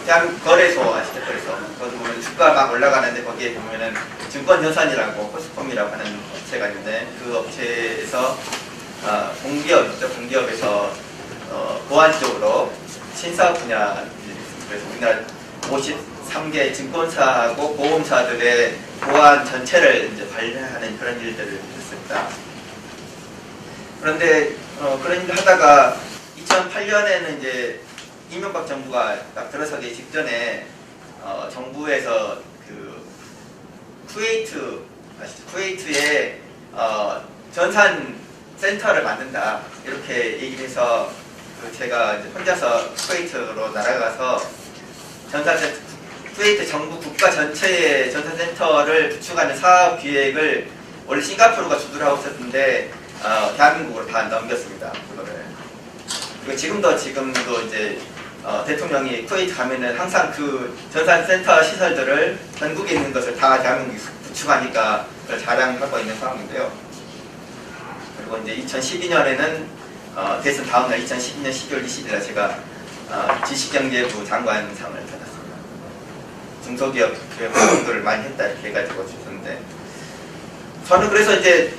대한민국 거래소 아시죠? 거래소 거기 보면 주가 막 올라가는데 거기에 보면은 증권여산이라고 코스콤이라고 하는 업체가 있는데 그 업체에서 공기업에서 보안 쪽으로 신사업 분야 그래서 우리나라 53개 증권사하고 보험사들의 보안 전체를 이제 관리하는 그런 일들을 했습니다. 그런데 그런 일을 하다가 2008년에는 이제 이명박 정부가 딱 들어서기 직전에 정부에서 그 쿠웨이트에 전산 센터를 만든다 이렇게 얘기를 해서 제가 이제 혼자서 쿠웨이트로 날아가서 쿠웨이트 정부 국가 전체의 전산센터를 구축하는 사업 기획을 원래 싱가포르가 주도를 하고 있었는데 대한민국으로 다 넘겼습니다. 그거를. 그리고 지금도 이제 대통령이 쿠웨이트 가면은 항상 그 전산센터 시설들을 전국에 있는 것을 다 대한민국이 구축하니까 그걸 자랑하고 있는 상황인데요. 그리고 이제 2012년에는 대선 다음날 2012년 12월 20일에 제가 지식경제부 장관상을 받았습니다. 중소기업 활동들을 많이 했다 이렇게 해가지고 주셨는데 저는 그래서 이제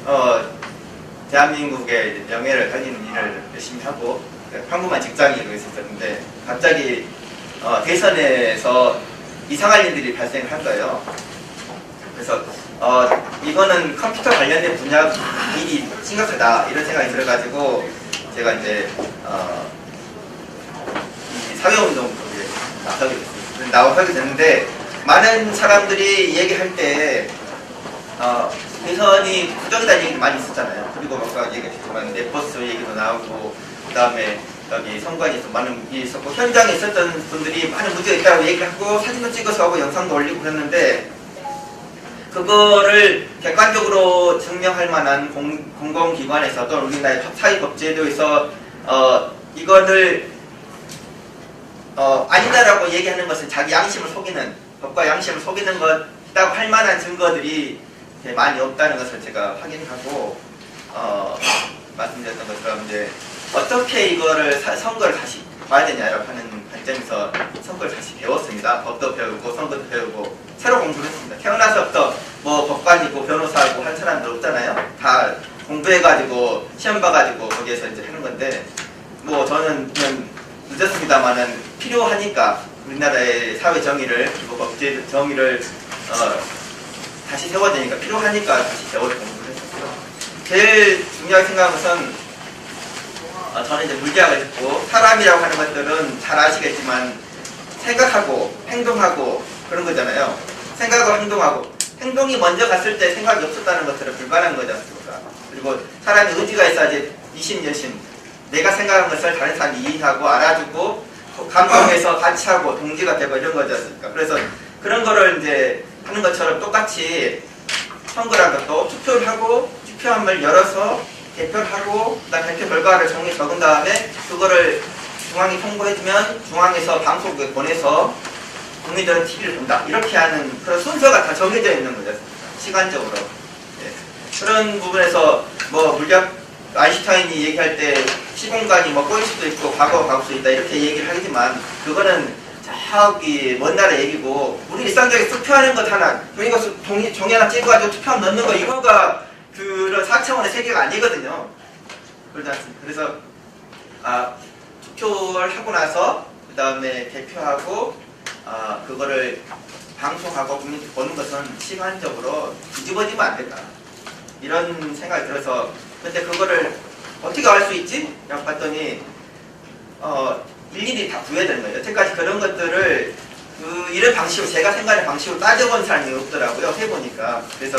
대한민국의 명예를 살리는 일을 열심히 하고 평범한 직장인으로 있었는데 갑자기 대선에서 이상한 일들이 발생을 한 거예요. 그래서 이거는 컴퓨터 관련된 분야 일이 심각하다 이런 생각이 들어가지고 제가 이제 이 사회운동 쪽에 나서게 됐는데 많은 사람들이 얘기할 때 대선이 부정이라는 얘기 많이 있었잖아요. 그리고 아까 얘기했지만 네버스 얘기도 나오고 그다음에 여기 선관위에서 많은 일이 있었고 현장에 있었던 분들이 많은 문제가 있다고 얘기하고 사진도 찍어서 하고 영상도 올리고 그랬는데 그거를 객관적으로 증명할 만한 공공기관에서 또 우리나라의 사회법제도에서 이거를 아니다라고 얘기하는 것은 자기 양심을 속이는 법과 양심을 속이는 것이라고 할 만한 증거들이 많이 없다는 것을 제가 확인하고 말씀드렸던 것처럼 이제 어떻게 이거를 선거를 다시 봐야 되냐라고 하는 관점에서 선거를 다시 배웠습니다. 법도 배우고 선거도 배우고 새로 공부를 했습니다. 태어나서부터 뭐 법관이고 변호사고 한 사람들 없잖아요. 다 공부해가지고 시험 봐가지고 거기에서 이제 하는 건데 뭐 저는 그냥 늦었습니다만은 필요하니까 우리나라의 사회 정의를 그리고 법제 정의를 다시 세워야 되니까 필요하니까 다시 배워서 공부를 했었고요. 제일 중요하게 생각한 것은 저는 이제 물리학을 했고 사람이라고 하는 것들은 잘 아시겠지만 생각하고 행동하고 그런 거잖아요. 생각하고 행동하고 행동이 먼저 갔을 때 생각이 없었다는 것들은 불가능한 거지 않습니까? 그리고 사람이 의지가 있어야지 이심여심 내가 생각한 것을 다른 사람이 이해하고 알아주고 감동해서 같이 하고 동지가 되고 이런 거지 않습니까? 그래서 그런 거를 이제 하는 것처럼 똑같이 선거란 것도 투표를 하고 투표함을 열어서 개표를 하고 그다음에 개표 결과를 종이에 적은 다음에 그거를 중앙에 통보해주면 중앙에서 방송국에 보내서 국민들은 TV를 본다 이렇게 하는 그런 순서가 다 정해져 있는 거죠. 시간적으로. 예. 그런 부분에서 뭐 물리학 아인슈타인이 얘기할 때 시공간이 뭐 꼬일 수도 있고 과거가 갈 수 있다 이렇게 얘기를 하지만 그거는 저기 먼 나라 얘기고 우리 일상적인 투표하는 것 하나 그러니까 종이 하나 찍어가지고 투표함 넣는 거 이거가 그런 4차원의 세계가 아니거든요. 그러지 않습니까? 그래서 투표를 하고 나서 그 다음에 개표하고 그거를 방송하고 국민들이 보는 것은 시간적으로 뒤집어지면 안 된다. 이런 생각이 들어서 근데 그거를 어떻게 알 수 있지? 라고 봤더니 일일이 다 구해야 되는 거예요. 여태까지 그런 것들을 이런 방식으로 제가 생각하는 방식으로 따져본 사람이 없더라고요. 해보니까. 그래서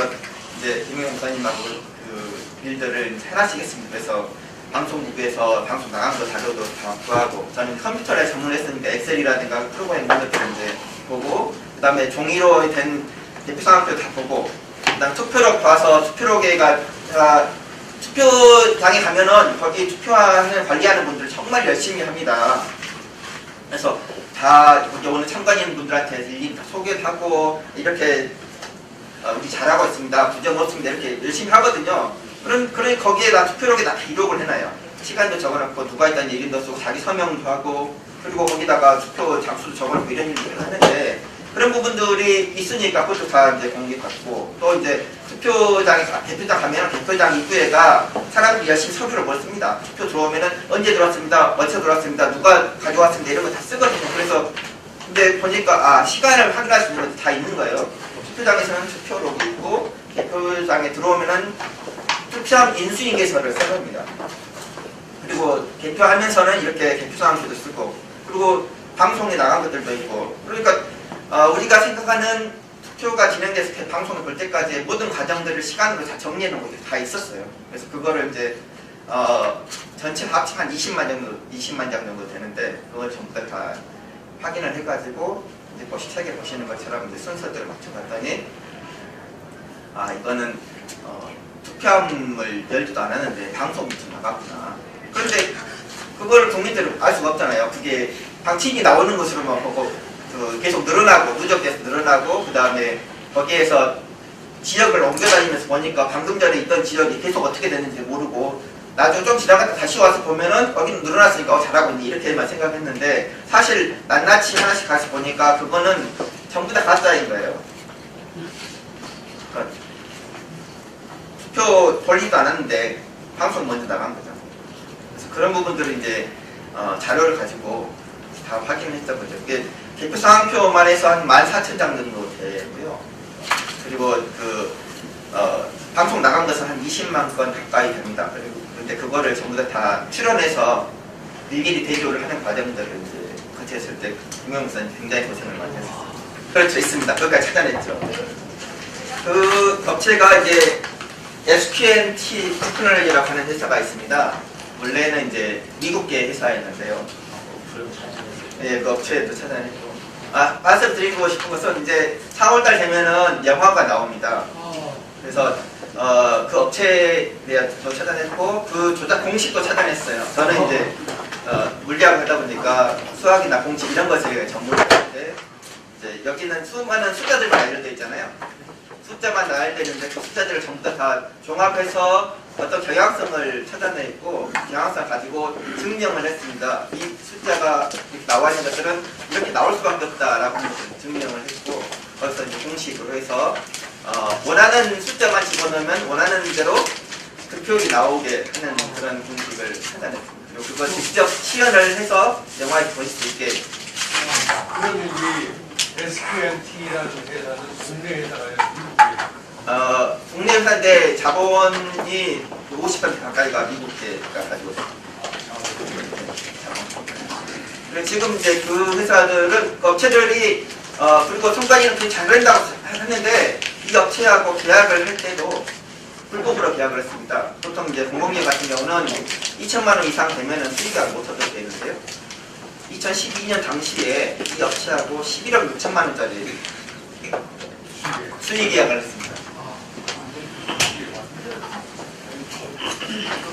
이제 김영현 목사님하고 그 일들을 하나씩 했습니다. 그래서 방송국에서 방송 나간 거 자료도 다 구하고 저는 컴퓨터를 전문했으니까 엑셀이라든가 프로그램 이런 것들을 이제 보고 그 다음에 종이로 된 대표 상황표 다 보고 그 다음 투표록 봐서 투표록에가 투표장에 가면은 거기 투표하는 관리하는 분들 정말 열심히 합니다. 그래서 다 여기 오는 참관인 분들한테 일일이 다 소개를 하고 이렇게 우리 잘하고 있습니다. 부정 없습니다. 이렇게 열심히 하거든요. 그러니 거기에다 투표록에다 기록을 해놔요. 시간도 적어놓고 누가 있다는 얘기도 쓰고 자기 서명도 하고 그리고 거기다가 투표 장수도 적어놓고 이런 일을 하는데 그런 부분들이 있으니까 그것도 다 이제 공개받고 또 이제 대표장 가면 대표장 입구에가 사람들이 열심히 서류를 못 씁니다. 투표 들어오면은 언제 들어왔습니다. 어디서 들어왔습니다. 누가 가져왔습니다. 이런 거 다 쓰거든요. 그래서 근데 보니까 시간을 확인할 수 있는 것도 다 있는 거예요. 투표장에서는 투표록이 있고 개표장에 들어오면은 투표함 인수인계서를 써줍니다. 그리고 개표하면서는 이렇게 개표상표도 쓰고 그리고 방송에 나간 것들도 있고 그러니까 우리가 생각하는 투표가 진행돼서 방송을 볼 때까지의 모든 과정들을 시간으로 다 정리해 놓은 것들이 다 있었어요. 그래서 그거를 이제 전체 합치면 한 20만 장 정도 되는데 그걸 전부 다 확인을 해가지고 이제 책에 보시는 것처럼 이제 순서대로 맞춰봤더니 이거는 투표함을 열지도 않았는데 방송이 좀 나갔구나. 그런데 그걸 국민들은 알 수가 없잖아요. 그게 방침이 나오는 것으로만 보고 계속 늘어나고 누적돼서 늘어나고 그 다음에 거기에서 지역을 옮겨다니면서 보니까 방금 전에 있던 지역이 계속 어떻게 됐는지 모르고 나중에 좀 지나갔다 다시 와서 보면은 거기는 늘어났으니까 잘하고 있니 이렇게만 생각했는데 사실 낱낱이 하나씩 가서 보니까 그거는 전부 다 가짜인 거예요. 그러니까 투표 돌리지도 않았는데 방송 먼저 나간 거죠. 그래서 그런 부분들을 이제 자료를 가지고 다 확인했던 거죠. 이게 개표 상황표만 해서 한 14,000장 정도 되고요. 그리고 그 방송 나간 것은 한 20만 건 가까이 됩니다. 그런데 그거를 전부 다 출연해서 일일이 대조를 하는 과정들을 이제 거치했을 때 김영사는 굉장히 고생을 많이 했어요. 그렇죠, 있습니다. 그것까지 찾아냈죠. 그 업체가 이제 SQNT 테크놀로지라고 하는 회사가 있습니다. 원래는 이제 미국계 회사였는데요. 예, 그 업체도 찾아냈고. 말씀드리고 싶은 것은 이제 4월달 되면은 영화가 나옵니다. 그래서 그 업체에 대해서 찾아냈고 그 조작 공식도 찾아냈어요. 저는 이제 물리학을 하다 보니까 수학이나 공식 이런 것에 전문이었는데 이제 여기는 수많은 숫자들만 알려져 있잖아요. 숫자만 나와야 되는데 그 숫자들을 전부 다 종합해서 어떤 경향성을 찾아내고 경향성을 가지고 증명을 했습니다. 이 숫자가 이렇게 나와 있는 것들은 이렇게 나올 수밖에 없다라고 증명을 했고 거기서 이제 공식으로 해서 원하는 숫자만 집어넣으면 원하는 대로 그 표현이 나오게 하는 그런 공식을 찾아냈습니다. 그리고 그걸 직접 시연을 해서 영화에 보실 수 있게. 그러면 이 SQNT라는 회사는 국내 회사가요? 미국 회사? 국내 회사인데 자본이 50% 가까이가 미국계가 가지고 있습니다. 그리고 지금 이제 그 회사들은 그 업체들이 그리고 총괄이는 되게 잘 된다고 했는데 이 업체하고 계약을 할 때도 불법으로 계약을 했습니다. 보통 이제 공공기업 같은 경우는 2천만 원 이상 되면은 수익이 못 얻게 되는데요. 2012년 당시에 이 업체하고 11억 6천만 원짜리 수익 계약을 했습니다.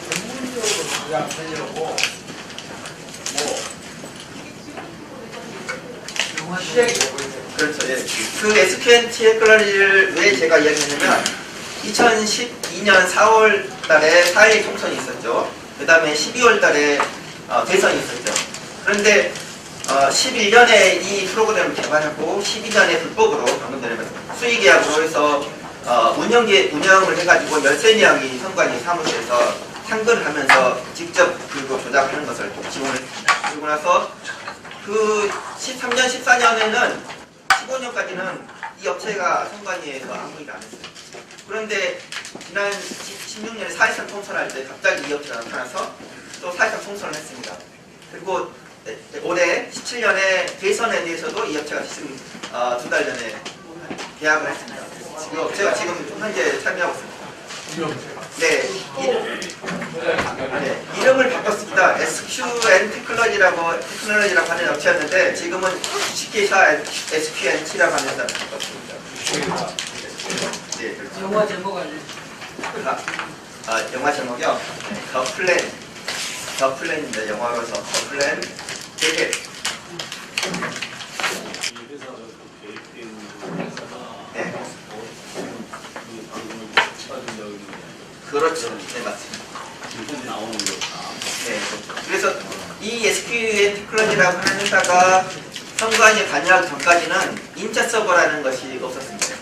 전문적으로 계약하려고 그렇죠. 예. 그 SQNT 테크놀로지를 왜 제가 이야기했냐면 2012년 4월 달에 4.1 총선이 있었죠. 그 다음에 12월 달에 대선이 있었죠. 그런데 11년에 이 프로그램을 개발하고 12년에 불법으로 방금 전에 수의계약으로 해서 운영을 해가지고 13명이 선관위 사무소에서 상근을 하면서 직접 그리고 조작하는 것을 지원을 했습니다. 그리고 나서 그 13년, 14년에는 15년까지는 이 업체가 선관위에서 아무 일 안 했어요. 그런데 지난 16년에 4.13 총선할 때 갑자기 이 업체가 나타나서 또 4.13 총선을 했습니다. 그리고 올해 17년에 대선에 대해서도 이 업체가 지금 2달 전에 계약을 했습니다. 이 업체가 지금 현재 참여하고 있습니다. 네, 이름을 바꿨습니다. SQN 테크놀로지라고 하는 업체였는데 지금은 주식회사 SQNT라고 하는 회사를 바꿨습니다. 네, 그렇죠. 영화 제목 알려. 영화 제목이요. 더 플랜입니다. 영화로서 더 플랜. 되게 네. 그렇죠. 네, 맞습니다. 네, 그래서 이 SQN 테크놀로지라고 하는 회사가 선관위에 관여하기 전까지는 인자 서버라는 것이 없었습니다.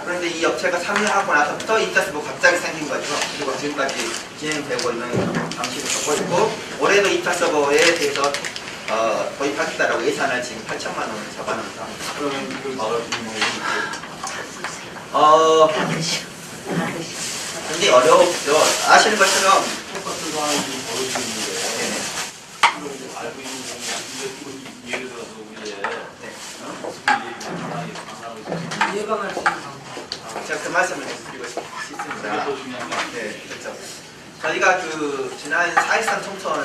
그런데 이 업체가 참여하고 나서부터 인자 서버 갑자기 생긴 거죠. 그리고 지금까지 진행되고 있는 방식을 갖고 있고 올해도 인자 서버에 대해서 도입하겠다라고 예산을 지금 8천만 원을 잡아놓습니다. 그러면 그 막아주는 굉장히 어렵죠. 아시는 것처럼 똑같은 상황이 지금 벌어지고 있는데 그걸 이제 알고 있는 경우에 예를 들어서 우리의 예방할 수 있는 방법. 제가 그 말씀을 드리고 싶습니다. 더 중요한 게 네, 그렇죠. 저희가 그 지난 4.13 총선을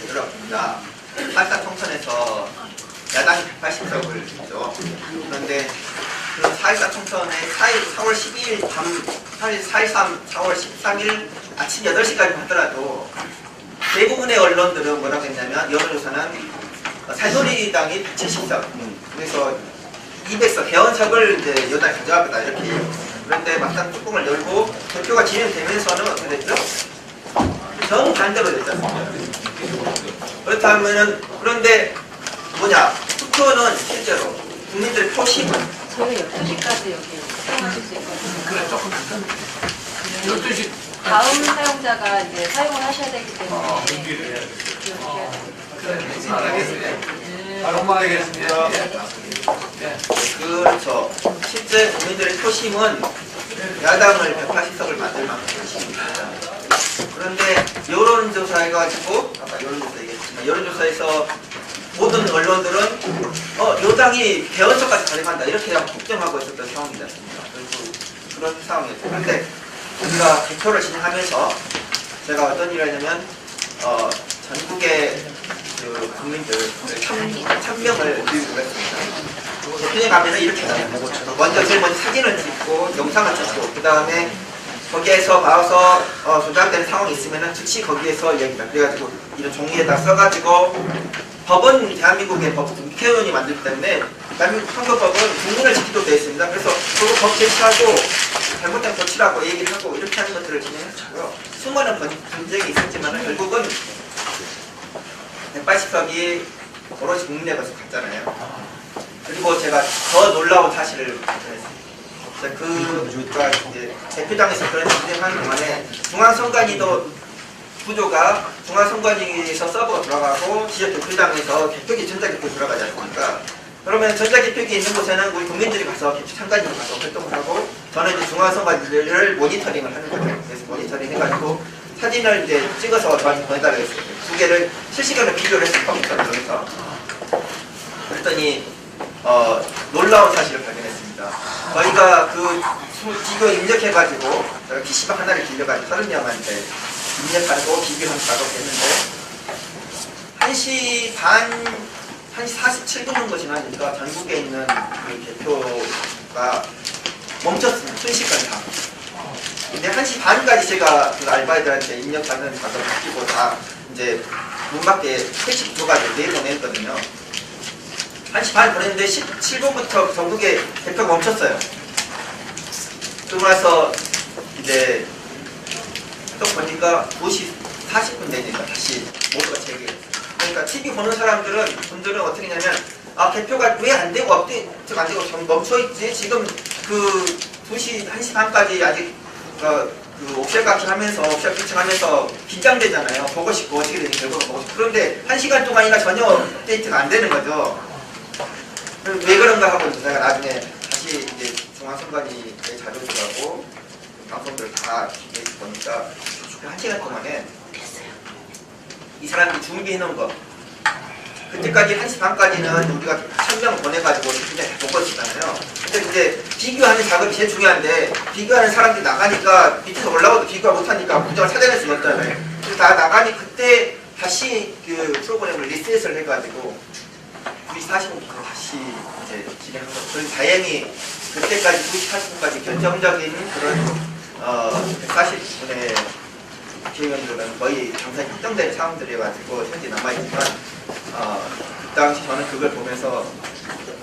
열었습니다. 4.13 총선에서 야당이 180석을 했죠. 그런데 그 4.14 총선에 4월 12일 밤 4.4월 13일 아침 8시까지 하더라도 대부분의 언론들은 뭐라고 했냐면 여론조사는 새누리당이 170석 그래서 200석 개헌석을 이제 여당이 가져가겠다 이렇게. 그런데 막상 뚜껑을 열고 투표가 진행되면서는 어떻게 됐죠? 정반대로 됐지 않습니까? 그렇다면은 그런데 뭐냐 투표는 실제로 국민들의 표심은 저희가 12시까지 여기 사용하실 수 있거든요. 그래, 조금 12시. 다음 사용자가 이제 사용을 하셔야 되기 때문에 준비를 해야 돼. 그래, 알겠습니다. 바로 마치겠습니다. 네. 그렇죠. 실제 국민들의 표심은 야당을 180석을 만들 만큼 있습니다. 그런데 여론조사 해가지고 아까 여론조사 얘기했지만 여론조사에서 모든 언론들은 여당이 개헌처까지 가져간다 이렇게 걱정하고 있었던 상황이지 않습니까? 그리고 그런 상황이었죠. 그런데 우리가 개표를 진행하면서 제가 어떤 일을 했냐면 전국의 그 국민들 1000명을 교육을 했습니다. 대표님 가면은 이렇게 해요. 제일 먼저 사진을 찍고 영상을 찍고 그 다음에 거기에서 봐서 조작되는 상황이 있으면은 즉시 거기에서 이야기다. 그래가지고 이런 종이에다 써가지고 법은 대한민국의 법 국회의원이 만들기 때문에 대한민국 선거법은 국민을 지키도록 되어 있습니다. 그래서 그거 법 제시하고 잘못된 고치라고 얘기를 하고 이렇게 하는 것들을 진행했고요. 수많은 분쟁이 있었지만 결국은 180석이 오로지 국민의 것을 갔잖아요. 그리고 제가 더 놀라운 사실을 발견했습니다. 그가 이제 대표당에서 그런 진행하는 동안에 중앙선관위도 구조가 중앙선관위에서 서버가 돌아가고 지역 대표당에서 개표기 전자개표 돌아가지 않습니까? 그러면 전자개표기 있는 곳에는 우리 국민들이 가서 참관인이 가서 활동을 하고 저는 이제 중앙선관위를 모니터링을 하는 거죠. 그래서 모니터링 해가지고 사진을 이제 찍어서 저한테 보내달라고 했어요. 두 개를 실시간으로 비교를 했어요. 컴퓨터에서. 그랬더니 놀라운 사실을 발견했습니다. 저희가 그 비교 입력해가지고 제가 PC방 하나를 빌려가지고 30명한테 입력하고 비교하는 작업을 했는데 1시 반, 1시 47분 정도 지나니까 전국에 있는 그 개표가 멈췄습니다. 순식간에 다. 근데 1시 반까지 제가 그 알바애들한테 입력하는 작업을 시키고 다 이제 문 밖에 택시 들어가지고 내보냈거든요. 1시 반 보냈는데 17분부터 전국에 개표가 멈췄어요. 그러고 나서 이제 또 보니까 2시 40분 되니까 다시 모두가 재개했어요. 그러니까 TV 보는 분들은 어떻게 하냐면 개표가 왜 안 되고 안 되고 멈춰있지? 지금 그 2시, 1시 반까지 아직 그 옵션 값이 하면서 옵션 피칭하면서 긴장되잖아요. 보고 싶고 어떻게 되는 결과가 보고 싶고. 그런데 1시간 동안이나 전혀 업데이트가 안 되는 거죠. 왜 그런가 하고 제가 나중에 다시 이제 중앙선관위의 자료들하고 방송들을 다 보니까 그 1시간 동안에 이 사람들이 준비해놓은 거 그때까지 1시 반까지는 우리가 1000명 보내가지고 그냥 다 보고 있었잖아요. 근데 이제 비교하는 작업이 제일 중요한데 비교하는 사람들이 나가니까 밑에서 올라와도 비교가 못하니까 문장을 찾아낼 수가 없잖아요. 그래서 다 나가니 그때 다시 그 프로그램을 리셋을 해가지고 2시 40분부터 다시 이제 진행한 거죠. 그래서 다행히 그때까지 2시 40분까지 결정적인 그런 140분의 국회의원들은 거의 당선이 확정된 상황들이어가지고 현재 남아있지만 그 당시 저는 그걸 보면서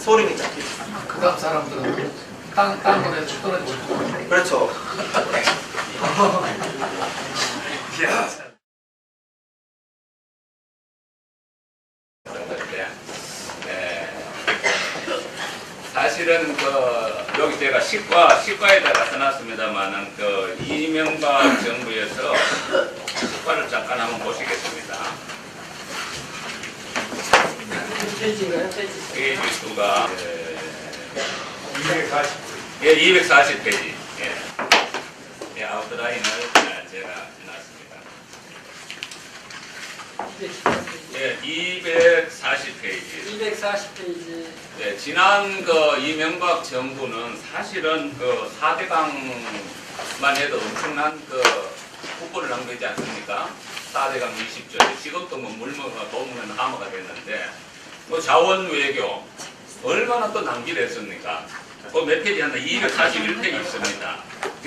소름이 잡혔어요. 그 다음 사람들은 땅굴에 떨어지고. 그렇죠. 사실은 여기 제가 시과에다가 써놨습니다만은 이명박 정부에서 시과를 잠깐 한번 보시겠습니다. 페이지인가요? 페이지 수가 240. 예, 240페이지. 예, 아웃라인을 제가 해놨습니다. 예, 240페이지. 240페이지. 예, 지난 이명박 정부는 사실은 4대강만 해도 엄청난 국고를 낭비하지 않습니까? 4대강 20조. 지금도 물면 먹으면 하마가 됐는데, 자원 외교. 얼마나 또 낭비를 했습니까? 몇 페이지 하나 241페이지 있습니다.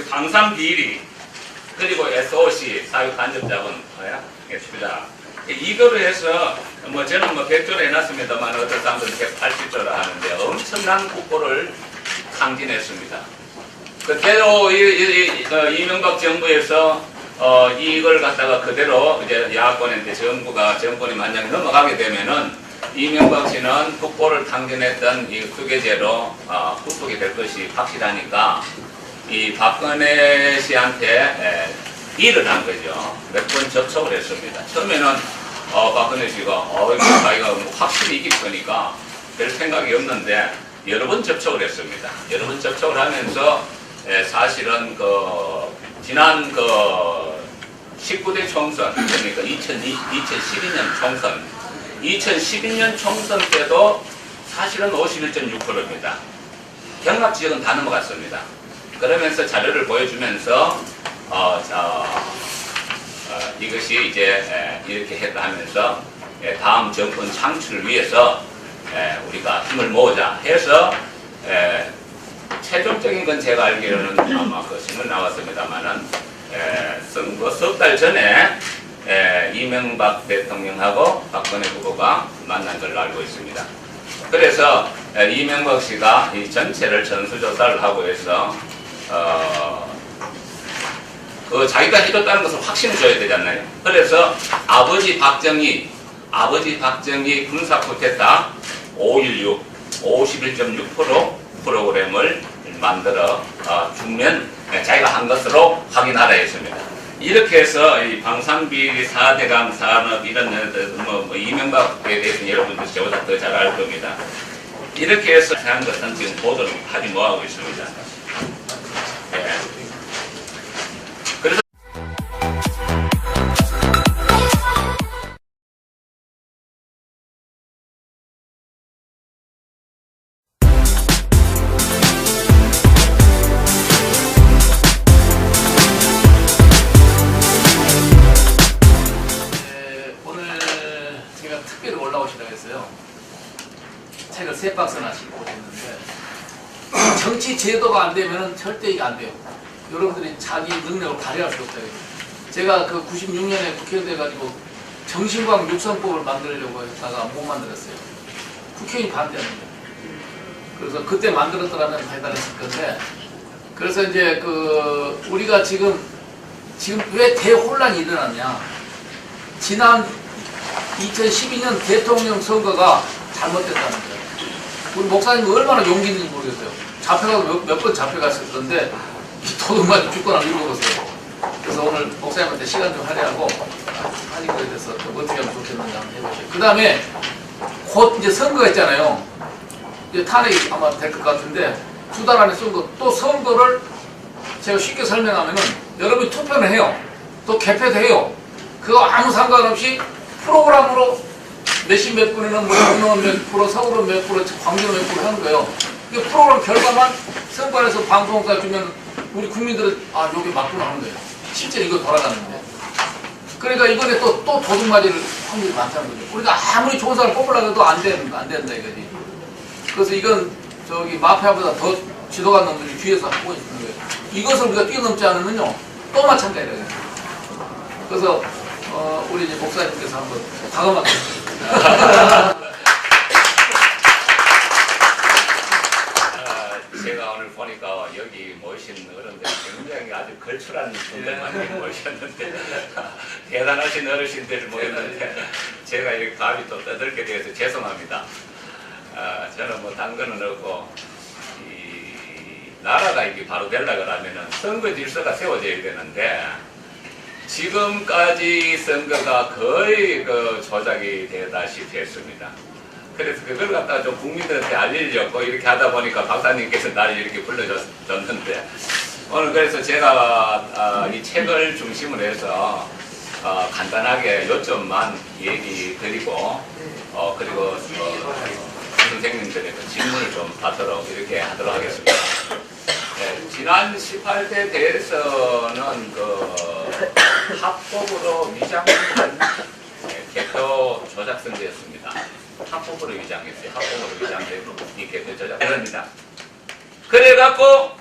방산 비리, 그리고 SOC, 사유간접자본 투자. 이거를 해서 저는 100조를 해놨습니다만 어떤 사람들은 180조를 하는데 엄청난 국고를 탕진했습니다. 그대로 이명박 정부에서 이걸 갖다가 그대로 이제 야권한테 정권이 만약에 넘어가게 되면은 이명박 씨는 국고를 탕진했던 이 후계제로 흡수게 될 것이 확실하니까 이 박근혜 씨한테 일을 한 거죠. 몇 번 접촉을 했습니다. 처음에는 박근혜 씨가 자기가 확실히 이길 거니까 별 생각이 없는데 여러 번 접촉을 했습니다. 여러 번 접촉을 하면서 사실은 지난 19대 총선, 그러니까 2012년 총선, 2012년 총선 때도 사실은 51.6%입니다. 경합 지역은 다 넘어갔습니다. 그러면서 자료를 보여주면서 이것이 이제 이렇게 했다 하면서 다음 정권 창출을 위해서 우리가 힘을 모으자 해서 최종적인 건 제가 알기로는 아마 그 신문 나왔습니다만은 선거 석 달 전에 이명박 대통령하고 박근혜 후보가 만난 걸로 알고 있습니다. 그래서 이명박 씨가 이 전체를 전수조사를 하고 해서 자기가 해줬다는 것을 확신을 줘야 되잖아요. 그래서 아버지 박정희 군사 쿠데타 5.16 51.6% 프로그램을 만들어 주면 자기가 한 것으로 확인하라 했습니다. 이렇게 해서 이 방산비리 4대강 산업 이런 이명박에 대해서 여러분들 저보다 더 잘 알 겁니다. 이렇게 해서 한 것은 지금 보도를 하지 못하고 있습니다. 그래서 오늘 제가 특별히 올라오시라고 했어요. 책을 3박스나 싣고 오셨는데 정치 제도가 안 되면 절대 이게 안 돼요. 여러분들이 자기 능력을 발휘할 수 없다. 제가 그 96년에 국회의원 돼가지고 정신과학 육성법을 만들려고 했다가 못 만들었어요. 국회의원이 반대하는 거예요. 그래서 그때 만들었더라면 해달했을 건데, 그래서 이제 우리가 지금 왜 대혼란이 일어났냐? 지난 2012년 대통령 선거가 잘못됐다는 거예요. 우리 목사님이 얼마나 용기 있는지 모르겠어요. 잡혀가서 몇 번 잡혀갔었던데 도둑맞이 죽거나 이러고서요. 그래서 오늘 목사님한테 시간 좀 할애하고 하는 거에 대해서 어떻게 하면 좋겠는지 한번 해보세요. 그 다음에 곧 이제 선거가 있잖아요. 이제 탄핵이 아마 될 것 같은데 2달 안에 선거, 또 선거를 제가 쉽게 설명하면은 여러분이 투표를 해요. 또 개표도 해요. 그거 아무 상관없이 프로그램으로 몇십 몇 분에는 경남은 몇 프로, 서울은 몇 프로, 광주는 몇 프로 하는 거예요. 이 프로그램 결과만 선관에서 방송사 주면 우리 국민들은 여기 맞구나 하는 거예요. 실제로 이거 돌아가는데. 그러니까 이번에 또 도둑 맞을 확률이 많다는 거죠. 우리가 아무리 좋은 사람을 뽑으려고 해도 안 된다 이거지. 그래서 이건 마피아보다 더 지도가 놈들이 뒤에서 하고 있는 거예요. 이것을 우리가 뛰어넘지 않으면요 또 마찬가지예요. 그래서 우리 이제 목사님께서 한번 과감하게 제가 오늘 보니까 여기 모이신 어른들 굉장히 아주 걸출한 분들만 모이셨는데 대단하신 어르신들 모였는데 제가 이렇게 감이 또 떠들게 되어서 죄송합니다. 저는 뭐 딴 거는 없고 이 나라가 이게 바로 되려고 하면은 선거 질서가 세워져야 되는데 지금까지 선거가 거의 조작이 되다시피 했습니다. 그래서 그걸 갖다가 좀 국민들한테 알리려고 이렇게 하다 보니까 박사님께서 나를 이렇게 불러줬는데 오늘 그래서 제가 이 책을 중심으로 해서 간단하게 요점만 얘기 드리고 그리고 선생님들의 질문을 좀 받도록 이렇게 하도록 하겠습니다. 네, 지난 18대 대선은 합법으로 위장한 개표 조작 선거였습니다. 합법으로 위장했어요. 합법으로 위장되고 이 개표 조작입니다. 그래갖고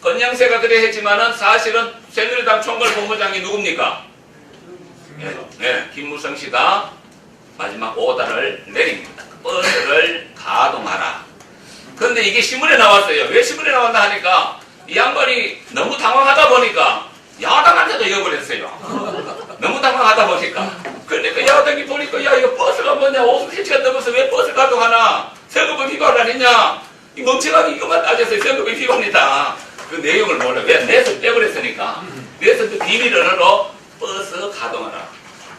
건양새가 그래 했지만은 사실은 새누리당 총괄본부장이 누굽니까? 네, 김무성 씨가 마지막 오더를 내립니다. 버스를 가동하라. 그런데 이게 신문에 나왔어요. 왜 신문에 나왔나 하니까 이 양반이 너무 당황하다 보니까 야당한테도 여버렸어요. 너무 당황하다 보니까. 그러니까 야당이 보니까 야 이거 버스가 뭐냐 50cm가 넘어서 왜 버스 가동하나 선거법 위반을 안 했냐 이 멍청하게 이것만 따졌어요. 선거법 위반이다. 그 내용을 몰라. 왜 내서 빼버렸으니까. 그래서 그 비밀번호로 버스 가동하라.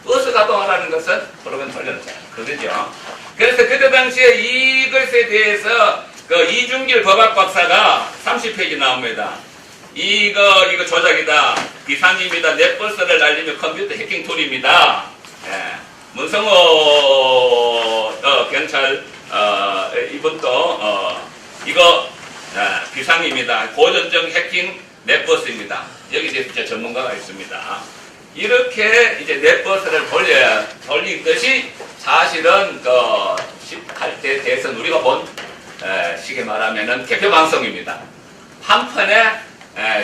버스 가동하라는 것은 프로그램 돌려놓자. 그거죠. 그래서 그때 당시에 이것에 대해서 그 이중길 법학 박사가 30페이지 나옵니다. 이거 조작이다. 비상입니다. 넷버스를 날리며 컴퓨터 해킹 툴입니다. 예. 문성호 경찰 이분도 이거 비상입니다. 고전적 해킹 넷버스입니다. 여기 이제 전문가가 있습니다. 이렇게 이제 넷버스를 돌리듯이 사실은 그 18대 대선 우리가 본 쉽게 말하면은 개표 방송입니다. 한편에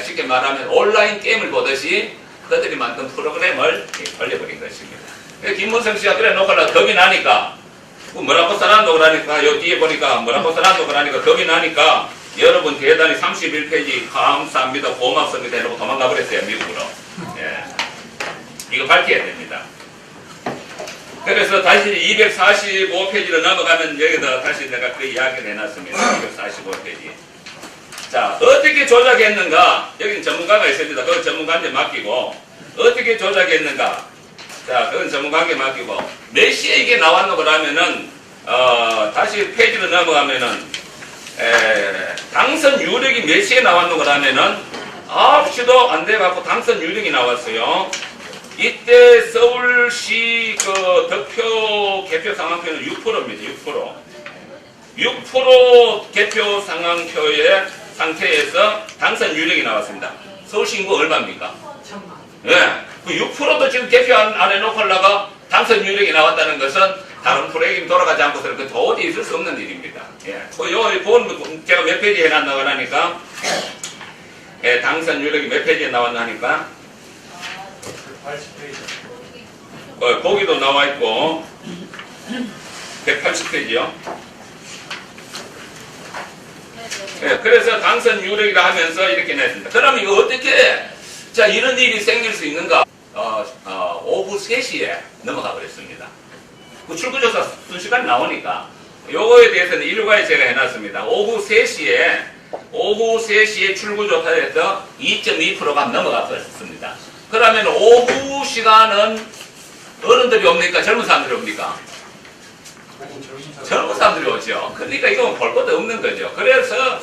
쉽게 말하면 온라인 게임을 보듯이 그들이 만든 프로그램을 돌려버린 것입니다. 김문성 씨가 그래 놓고나 겁이 나니까 뭐라고 써놨노 그러니까 요 뒤에 보니까 뭐라고 써놨노 그러니까 겁이 나니까 여러분 대단히 31페이지 감사합니다 고맙습니다 이러고 도망가 버렸어요 미국으로. 예. 이거 밝혀야 됩니다. 그래서 다시 245페이지로 넘어가면 여기다 다시 내가 그 이야기를 해놨습니다. 245페이지. 자, 어떻게 조작했는가? 여기는 전문가가 있습니다. 그건 전문가한테 맡기고 어떻게 조작했는가? 자, 그건 전문가한테 맡기고 몇 시에 이게 나왔노 그러면은 다시 페이지로 넘어가면은 당선 유력이 몇 시에 나왔노 그러면은 9시도 안 돼갖고 당선 유력이 나왔어요. 이때 서울시 그 득표 개표 상황표는 6%입니다. 6% 개표 상황표의 상태에서 당선 유력이 나왔습니다. 서울시 인구 얼마입니까? 예. 그 6%도 지금 개표 안 해놓고 하려가 당선 유력이 나왔다는 것은 다른 프로그램이 돌아가지 않고서는 그 도저히 있을 수 없는 일입니다. 예. 제가 몇 페이지 해놨나 하니까 당선 유력이 몇 페이지에 나왔나 하니까 80페이지. 거기도 나와 있고 180페이지요. 예, 그래서 당선 유력이라 하면서 이렇게 냈습니다. 그럼 이거 어떻게 자 이런 일이 생길 수 있는가? 오후 3시에 넘어가 버렸습니다. 그 출구조사 순시간이 나오니까 요거에 대해서는 일괄에 제가 해놨습니다. 오후 3시에 출구조사에서 2.2%가 넘어가 버렸습니다. 그러면 오후 시간은 어른들이 옵니까? 젊은 사람들이 옵니까? 젊은 사람들이 오죠. 그러니까 이건 볼 것도 없는 거죠. 그래서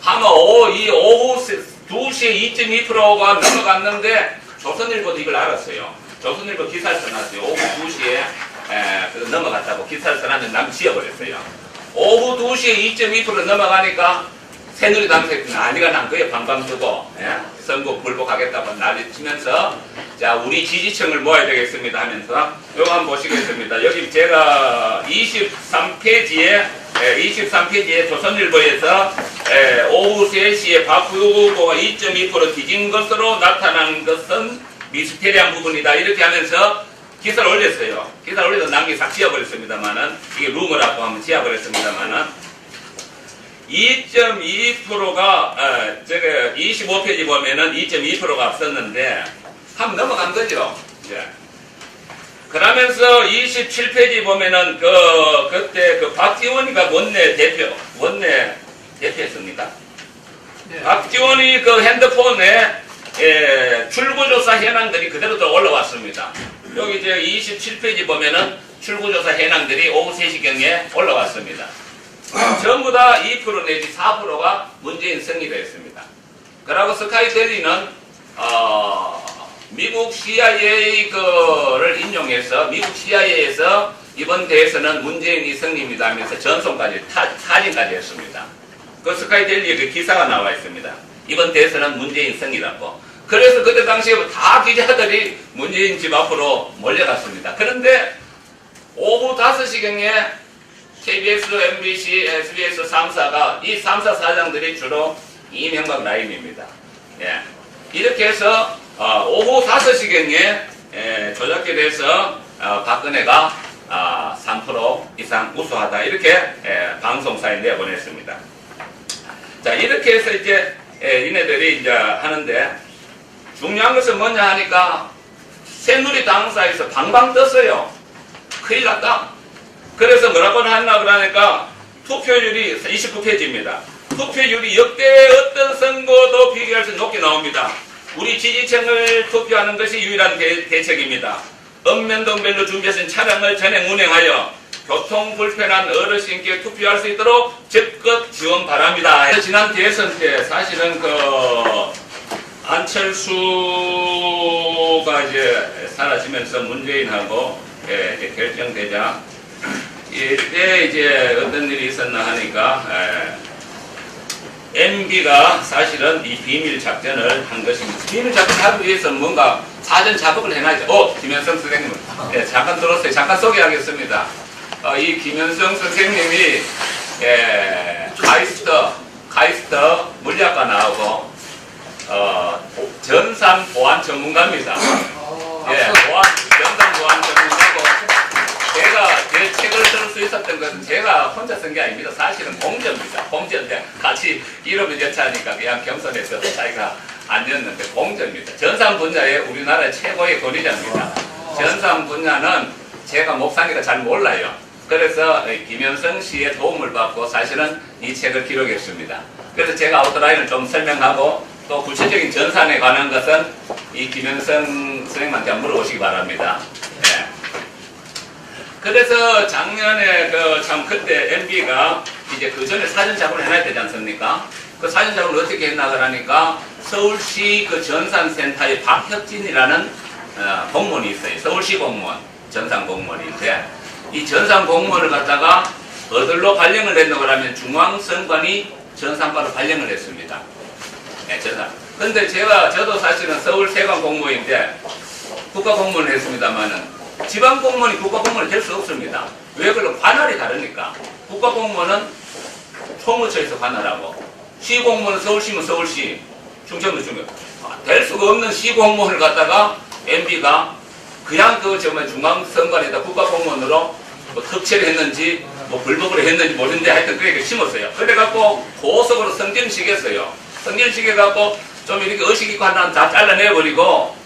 아마 이 오후 2시에 2.2%가 넘어갔는데 조선일보도 이걸 알았어요. 조선일보 기사를 써놨어요. 오후 2시에 넘어갔다고 기사를 써놨는데 남 지어버렸어요. 오후 2시에 2.2% 넘어가니까 새누리당에서 난리가 난 거예요. 방방 뜨고 선거 불복하겠다고 난리 치면서 자 우리 지지층을 모아야 되겠습니다 하면서 요거 한번 보시겠습니다. 여기 제가 23페이지에 조선일보에서 오후 3시에 박구 후보가 2.2% 뒤진 것으로 나타난 것은 미스테리한 부분이다 이렇게 하면서 기사를 올렸어요. 기사를 올려서 남기 싹 지어버렸습니다만은 이게 루머라고 하면 지어버렸습니다만은 2.2%가 제가 25페이지 보면은 2.2%가 앞섰는데 한번 넘어간 거죠. 예. 그러면서 27페이지 보면은 그때 박지원이가 원내 대표였습니까? 네. 박지원이 그 핸드폰에 출구조사 현황들이 그대로 또 올라왔습니다. 여기 이제 27페이지 보면은 출구조사 현황들이 오후 3시경에 올라왔습니다. 전부 다 2% 내지 4%가 문재인 승리였습니다. 그리고 스카이텔리는 미국 CIA 를 인용해서 미국 CIA에서 이번 대회에서는 문재인이 승리입니다 하면서 전송까지 사진까지 했습니다. 그 스카이텔리에 그 기사가 나와 있습니다. 이번 대회에서는 문재인 승리라고. 그래서 그때 당시에 다 기자들이 문재인 집 앞으로 몰려갔습니다. 그런데 오후 5시경에 KBS, MBC, SBS 3사가 이 3사 사장들이 주로 이명박 라인입니다. 예. 이렇게 해서 오후 5시경에 조작게 돼서 박근혜가 3% 이상 우수하다 이렇게 방송사에 내보냈습니다. 자 이렇게 해서 이제 이네들이 이제 하는데 중요한 것은 뭐냐 하니까 새누리당사에서 방방 떴어요. 큰일 났다. 그래서 뭐라고 하나 그러니까 투표율이 29페이지입니다. 투표율이 역대 어떤 선거도 비교할 수 높게 나옵니다. 우리 지지층을 투표하는 것이 유일한 대책입니다. 읍면동별로 준비하신 차량을 전액 운행하여 교통 불편한 어르신께 투표할 수 있도록 적극 지원 바랍니다. 지난 대선 때 사실은 안철수가 이제 사라지면서 문재인하고 이제 결정되자 이때 이제 어떤 일이 있었나 하니까 MB가 사실은 이 비밀 작전을 한 것입니다. 비밀 작전을 하기 위해서는 뭔가 사전 작업을 해놔야죠. 김현성 선생님, 잠깐 들었어요. 잠깐 소개하겠습니다. 이 김현성 선생님이 카이스트 물리학과 나오고 전산 보안 전문가입니다. 전산 보안 전문가고 제 책을 쓸 수 있었던 것은 제가 혼자 쓴 게 아닙니다. 사실은 공저입니다. 공저인데 같이 이름이 여차하니까 그냥 겸손해서 자기가 아니었는데 공저입니다. 전산 분야의 우리나라의 최고의 권위자입니다. 전산 분야는 제가 목사니까 잘 몰라요. 그래서 김현성 씨의 도움을 받고 사실은 이 책을 기록했습니다. 그래서 제가 아웃라인을 좀 설명하고 또 구체적인 전산에 관한 것은 이 김현성 선생님한테 물어보시기 바랍니다. 네. 그래서 작년에 참 그때 MB가 이제 그 전에 사전 작업을 해놔야 되지 않습니까? 그 사전 작업을 어떻게 했나 그러니까 서울시 그 전산센터의 박혁진이라는 공무원이 있어요. 서울시 공무원, 전산 공무원인데 이 전산 공무원을 갖다가 어디로 발령을 했나 그러면 중앙선관위 전산과로 발령을 했습니다. 네, 전산. 근데 저도 사실은 서울 세관 공무원인데 국가 공무원을 했습니다만은 지방 공무원이 국가 공무원이 될 수 없습니다. 왜 그러면 관할이 다르니까. 국가 공무원은 총무처에서 관할하고 시 공무원은 서울시면 서울시, 충청도 충청. 될 수가 없는 시 공무원을 갖다가 MB가 그냥 중앙선관위에다 국가 공무원으로 뭐 특채를 했는지 뭐 불법으로 했는지 모르는데 하여튼 그렇게 심었어요. 그래갖고 고속으로 성진시켰어요. 성진시켜갖고 좀 이렇게 의식 있고 하나 다 잘라내버리고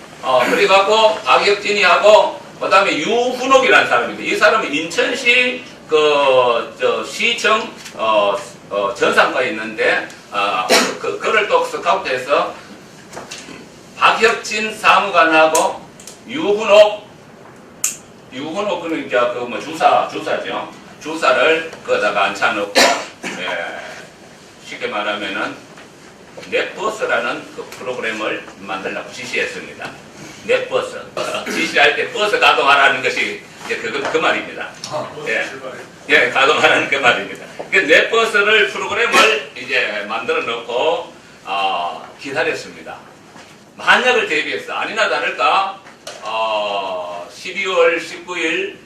그래갖고 박혁진이하고 그 다음에 유훈옥이라는 사람인데 이 사람은 인천시 시청 전산과에 있는데 그를 또 스카우트해서 박혁진 사무관하고 유훈옥은 이제 주사죠. 주사를 거기다가 앉혀놓고 쉽게 말하면은 넷버스라는 그 프로그램을 만들려고 지시했습니다. 넷버스. 지시할 때 버스 가동하라는 것이 이제 그 말입니다. 가동하라는 그 말입니다. 그 넷버스를 프로그램을 이제 만들어 놓고 기다렸습니다. 만약을 대비해서 아니나 다를까 12월 19일